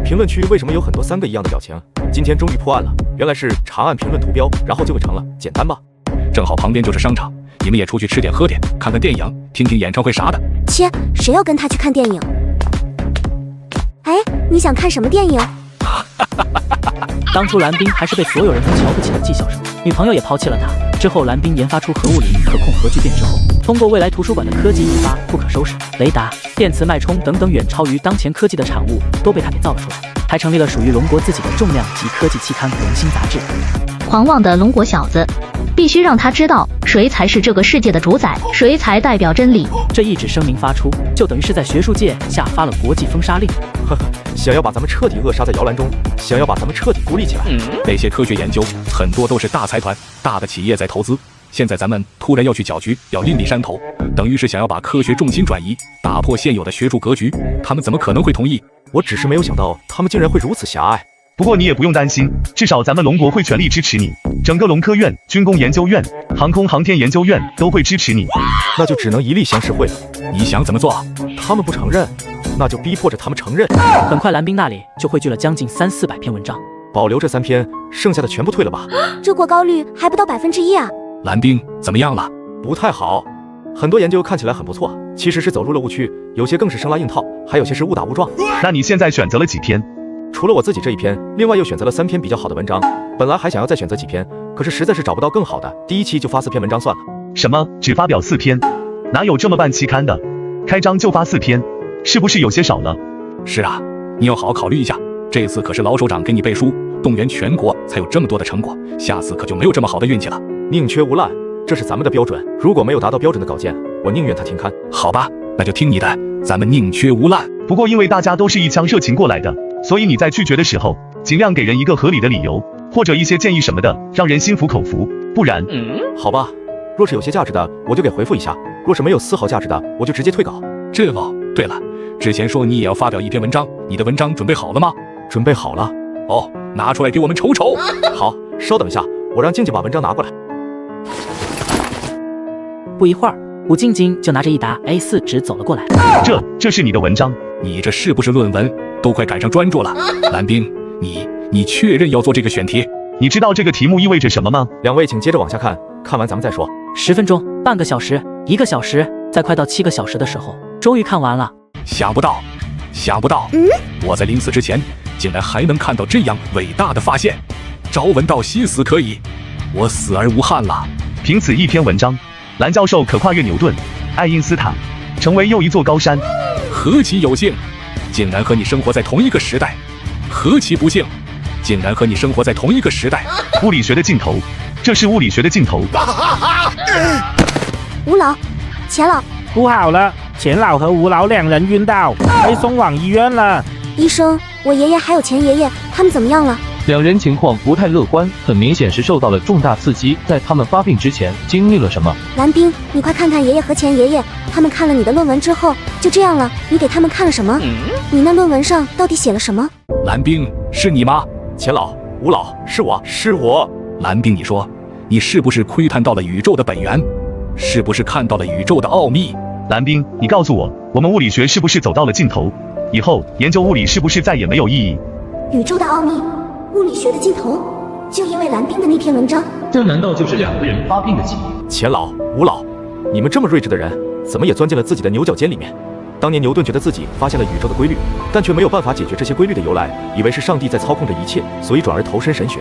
评论区为什么有很多3个一样的表情？今天终于破案了，原来是长按评论图标，然后就会成了，简单吧？正好旁边就是商场，你们也出去吃点喝点，看看电影，听听演唱会啥的。切，谁要跟他去看电影？哎，你想看什么电影？当初蓝冰还是被所有人都瞧不起的技校生，女朋友也抛弃了他。之后蓝冰研发出核物理可控核聚变之后，通过未来图书馆的科技引发不可收拾，雷达、电磁脉冲等等远超于当前科技的产物都被他给造了出来，还成立了属于龙国自己的重量级科技期刊《龙星》杂志。狂妄的龙国小子，必须让他知道谁才是这个世界的主宰，谁才代表真理。这一纸声明发出，就等于是在学术界下发了国际封杀令。呵呵，想要把咱们彻底扼杀在摇篮中，想要把咱们彻底孤立起来。那些科学研究很多都是大财团、大的企业在投资，现在咱们突然要去搅局，要另立山头，等于是想要把科学重心转移，打破现有的学术格局。他们怎么可能会同意？我只是没有想到他们竟然会如此狭隘。不过你也不用担心，至少咱们龙国会全力支持你，整个龙科院、军工研究院、航空航天研究院都会支持你。那就只能一力降十会了。你想怎么做？他们不承认，那就逼迫着他们承认。很快蓝冰那里就汇聚了将近300-400篇文章，保留这3篇，剩下的全部退了吧。这过高率还不到1%啊！蓝冰怎么样了？不太好，很多研究看起来很不错，其实是走入了误区，有些更是生拉硬套，还有些是误打误撞。那你现在选择了几篇？除了我自己这1篇，另外又选择了3篇比较好的文章。本来还想要再选择几篇，可是实在是找不到更好的，第1期就发4篇文章算了。什么？只发表4篇？哪有这么办期刊的？开张就发4篇，是不是有些少了？是啊，你要好好考虑一下，这次可是老首长给你背书，动员全国才有这么多的成果，下次可就没有这么好的运气了。宁缺毋滥，这是咱们的标准，如果没有达到标准的稿件，我宁愿他停刊。好吧，那就听你的，咱们宁缺毋滥。不过因为大家都是一腔热情过来的，所以你在拒绝的时候，尽量给人一个合理的理由，或者一些建议什么的，让人心服口服，不然……好吧，若是有些价值的，我就给回复一下；若是没有丝毫价值的，我就直接退稿。对了，之前说你也要发表1篇文章，你的文章准备好了吗？准备好了。哦，拿出来给我们瞅瞅。好，稍等一下，我让静静把文章拿过来。不一会儿，武静静就拿着一沓 A4 纸走了过来。这是你的文章？你这是不是论文？都快赶上专注了。蓝冰，你确认要做这个选题？你知道这个题目意味着什么吗？2位请接着往下看，看完咱们再说。10分钟、半个小时、1个小时，在快到7个小时的时候，终于看完了。想不到，我在临死之前，竟然还能看到这样伟大的发现。朝闻道，夕死可矣，我死而无憾了。凭此1篇文章，蓝教授可跨越牛顿、爱因斯坦，成为又一座高山。何其有幸，竟然和你生活在同一个时代；何其不幸，竟然和你生活在同一个时代。物理学的尽头，这是物理学的尽头。吴老，钱老，不好了，钱老和吴老2人晕倒，被送往医院了。医生，我爷爷还有钱爷爷，他们怎么样了？2人情况不太乐观，很明显是受到了重大刺激，在他们发病之前经历了什么？蓝冰，你快看看爷爷和钱爷爷，他们看了你的论文之后就这样了，你给他们看了什么？你那论文上到底写了什么？蓝冰，是你吗？钱老、吴老，是我。蓝冰，你说，你是不是窥探到了宇宙的本源？是不是看到了宇宙的奥秘？蓝冰，你告诉我，我们物理学是不是走到了尽头？以后研究物理是不是再也没有意义？宇宙的奥秘，物理学的尽头，就因为蓝冰的那篇文章。这难道就是两个人发病的起因？钱老、吴老，你们这么睿智的人，怎么也钻进了自己的牛角尖里面？当年牛顿觉得自己发现了宇宙的规律，但却没有办法解决这些规律的由来，以为是上帝在操控着一切，所以转而投身神学。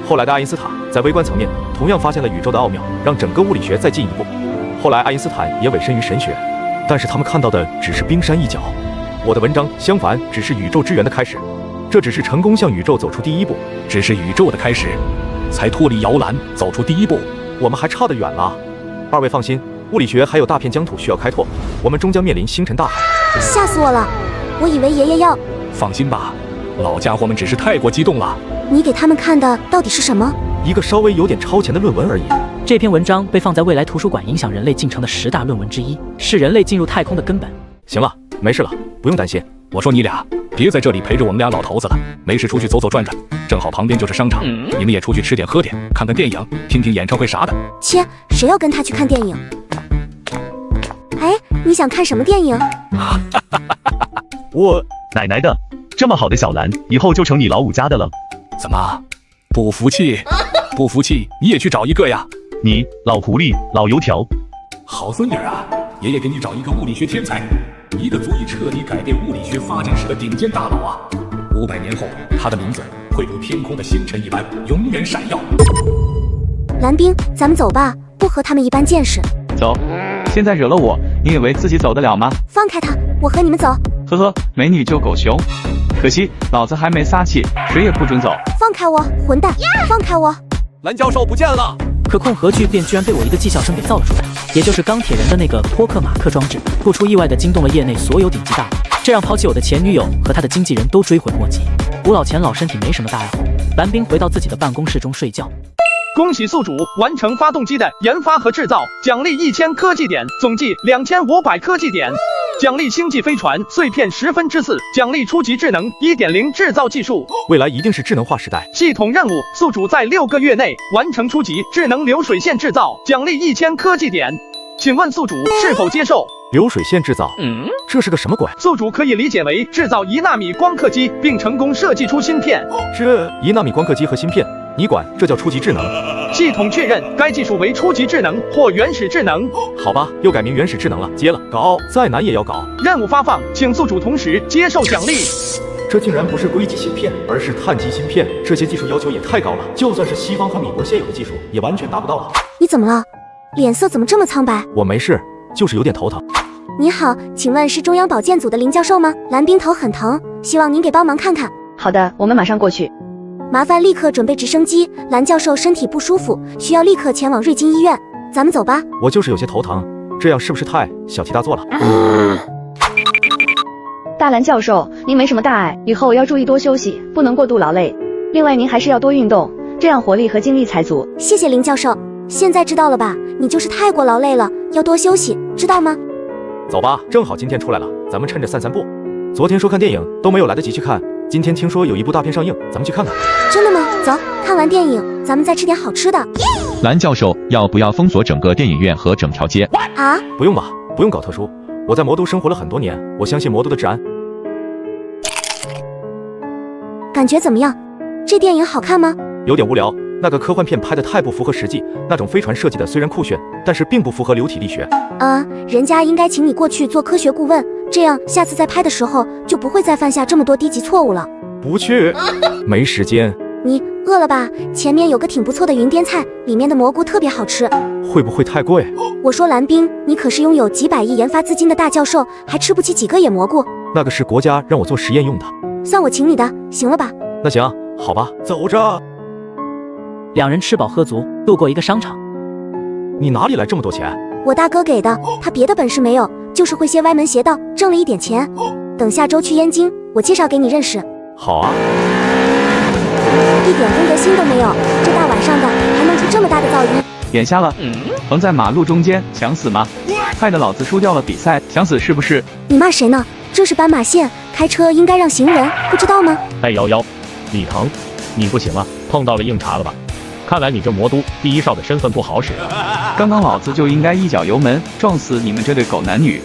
后来的爱因斯坦在微观层面同样发现了宇宙的奥妙，让整个物理学再进一步。后来爱因斯坦也委身于神学，但是他们看到的只是冰山一角。我的文章相反，只是宇宙之源的开始，这只是成功向宇宙走出第一步，只是宇宙的开始，才脱离摇篮走出第一步，我们还差得远了。二位放心，物理学还有大片疆土需要开拓，我们终将面临星辰大海。吓死我了，我以为爷爷要……放心吧，老家伙们只是太过激动了。你给他们看的到底是什么？一个稍微有点超前的论文而已。这篇文章被放在未来图书馆影响人类进程的10大论文之一，是人类进入太空的根本。行了，没事了，不用担心。我说你俩别在这里陪着我们俩老头子了，没事出去走走转转，正好旁边就是商场，你们也出去吃点喝点，看看电影，听听演唱会啥的。切，谁要跟他去看电影？哎，你想看什么电影？我奶奶的，这么好的小兰，以后就成你老五家的了。怎么，不服气？不服气你也去找一个呀！你老狐狸，老油条。好孙女啊，爷爷给你找一个物理学天才，一个足以彻底改变物理学发展史的顶尖大佬啊！500年后，他的名字会如天空的星辰一般永远闪耀。蓝冰，咱们走吧，不和他们一般见识。走，现在惹了我，你以为自己走得了吗？放开他，我和你们走。呵呵，美女救狗熊，可惜老子还没撒气，谁也不准走。放开我，混蛋！放开我！蓝教授不见了。可控核聚变居然被我一个技校生给造了出来，也就是钢铁人的那个托克马克装置，不出意外的惊动了业内所有顶级大佬，这让抛弃我的前女友和他的经纪人都追悔莫及。吴老钱老身体没什么大碍后，蓝冰回到自己的办公室中睡觉。恭喜宿主完成发动机的研发和制造，奖励1000科技点，总计2500科技点。奖励星际飞船碎片4/10，奖励初级智能1.0制造技术。未来一定是智能化时代。系统任务：宿主在6个月内完成初级智能流水线制造，奖励1000科技点。请问宿主是否接受？流水线制造，这是个什么鬼？宿主可以理解为制造1纳米光刻机，并成功设计出芯片。这1纳米光刻机和芯片，你管这叫初级智能？系统确认该技术为初级智能或原始智能。好吧，又改名原始智能了，接了，搞，再难也要搞。任务发放，请宿主同时接受奖励。这竟然不是硅基芯片，而是碳基芯片，这些技术要求也太高了，就算是西方和美国现有的技术，也完全达不到啊！你怎么了？脸色怎么这么苍白？我没事，就是有点头疼。你好，请问是中央保健组的林教授吗？蓝冰头很疼，希望您给帮忙看看。好的，我们马上过去。麻烦立刻准备直升机，蓝教授身体不舒服，需要立刻前往瑞金医院。咱们走吧。我就是有些头疼，这样是不是太小题大做了？大蓝教授，您没什么大碍，以后要注意多休息，不能过度劳累。另外，您还是要多运动，这样活力和精力才足。谢谢林教授，现在知道了吧？你就是太过劳累了，要多休息，知道吗？走吧，正好今天出来了，咱们趁着散散步。昨天说看电影都没有来得及去看，今天听说有一部大片上映，咱们去看看。真的吗？走，看完电影，咱们再吃点好吃的。蓝教授，要不要封锁整个电影院和整条街？啊？不用吧，不用搞特殊。我在魔都生活了很多年，我相信魔都的治安。感觉怎么样？这电影好看吗？有点无聊，那个科幻片拍得太不符合实际，那种飞船设计的虽然酷炫，但是并不符合流体力学。人家应该请你过去做科学顾问，这样下次再拍的时候就不会再犯下这么多低级错误了。不去，没时间。你饿了吧？前面有个挺不错的云滇菜，里面的蘑菇特别好吃。会不会太贵？我说蓝冰，你可是拥有几百亿研发资金的大教授，还吃不起几个野蘑菇？那个是国家让我做实验用的。算我请你的，行了吧？那行，好吧，走着。两人吃饱喝足，路过一个商场。你哪里来这么多钱？我大哥给的，他别的本事没有，就是会些歪门邪道，挣了一点钱。等下周去燕京，我介绍给你认识。好啊。一点公德心都没有，这大晚上的还弄出这么大的噪音。眼瞎了？横在马路中间，想死吗？害得老子输掉了比赛，想死是不是？你骂谁呢？这是斑马线，开车应该让行人，不知道吗？哎11，李腾，你不行了，碰到了硬茬了吧？看来你这魔都第一少的身份不好使。刚刚老子就应该一脚油门撞死你们这对狗男女。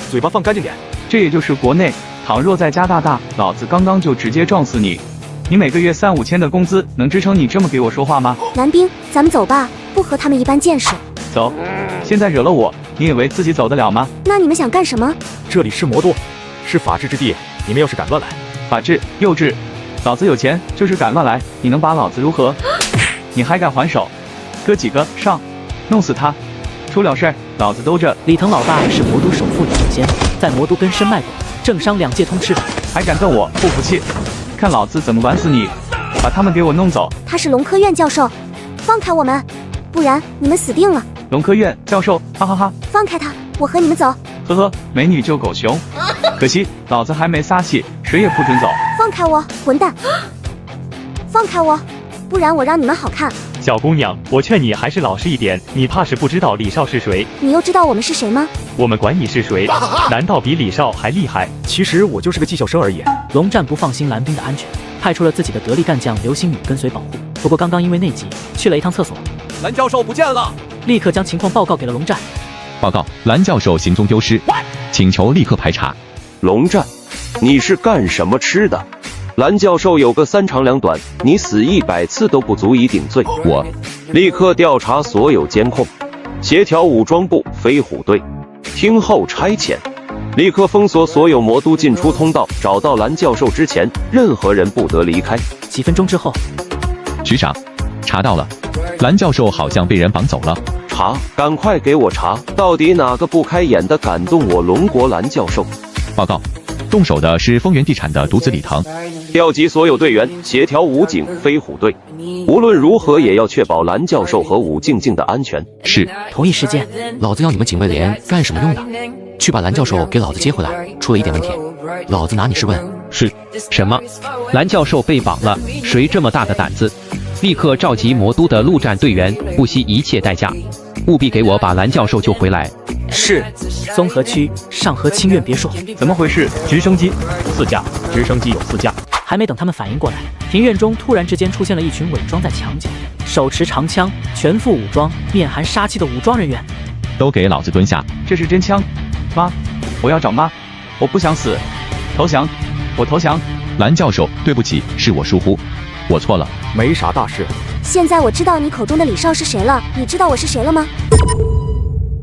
嘴巴放干净点。这也就是国内，倘若在加拿大，老子刚刚就直接撞死你。你每个月3、5千的工资能支撑你这么给我说话吗？蓝冰，咱们走吧，不和他们一般见识。走，现在惹了我，你以为自己走得了吗？那你们想干什么？这里是魔都，是法治之地，你们要是敢乱来，法治幼稚，老子有钱就是敢乱来，你能把老子如何？你还敢还手？哥几个上，弄死他！出了事儿，老子兜着。李腾老大是魔都首富李承先，在魔都根深麦广，政商两界通吃，还敢瞪我，不服气？看老子怎么玩死你！把他们给我弄走！他是龙科院教授，放开我们，不然你们死定了！龙科院教授，哈哈哈！放开他，我和你们走。呵呵，美女救狗熊，可惜老子还没撒气，谁也不准走！放开我，混蛋！放开我，不然我让你们好看！小姑娘，我劝你还是老实一点，你怕是不知道李少是谁。你又知道我们是谁吗？我们管你是谁，难道比李少还厉害？其实我就是个技校生而已。龙战不放心蓝冰的安全，派出了自己的得力干将刘星宇跟随保护。不过刚刚因为内急去了一趟厕所，蓝教授不见了，立刻将情况报告给了龙战。报告，蓝教授行踪丢失，请求立刻排查。龙战，你是干什么吃的？蓝教授有个3长2短，你死100次都不足以顶罪。我立刻调查所有监控，协调武装部飞虎队，听候差遣。立刻封锁所有魔都进出通道，找到蓝教授之前，任何人不得离开。几分钟之后，局长，查到了，蓝教授好像被人绑走了。查，赶快给我查，到底哪个不开眼的敢动我龙国蓝教授？报告，动手的是丰源地产的独子李腾。调集所有队员，协调武警、飞虎队，无论如何也要确保蓝教授和武静静的安全。是。同一时间，老子要你们警卫连干什么用的？去把蓝教授给老子接回来，出了一点问题，老子拿你试问。是。什么？蓝教授被绑了？谁这么大的胆子？立刻召集魔都的陆战队员，不惜一切代价，务必给我把蓝教授救回来。是。综合区上河清苑别墅，怎么回事？直升机4架，直升机有4架。还没等他们反应过来，庭院中突然之间出现了一群伪装在墙角、手持长枪、全副武装、面含杀气的武装人员。都给老子蹲下！这是真枪？妈，我要找妈！我不想死，投降！我投降！蓝教授，对不起，是我疏忽，我错了。没啥大事。现在我知道你口中的李少是谁了，你知道我是谁了吗？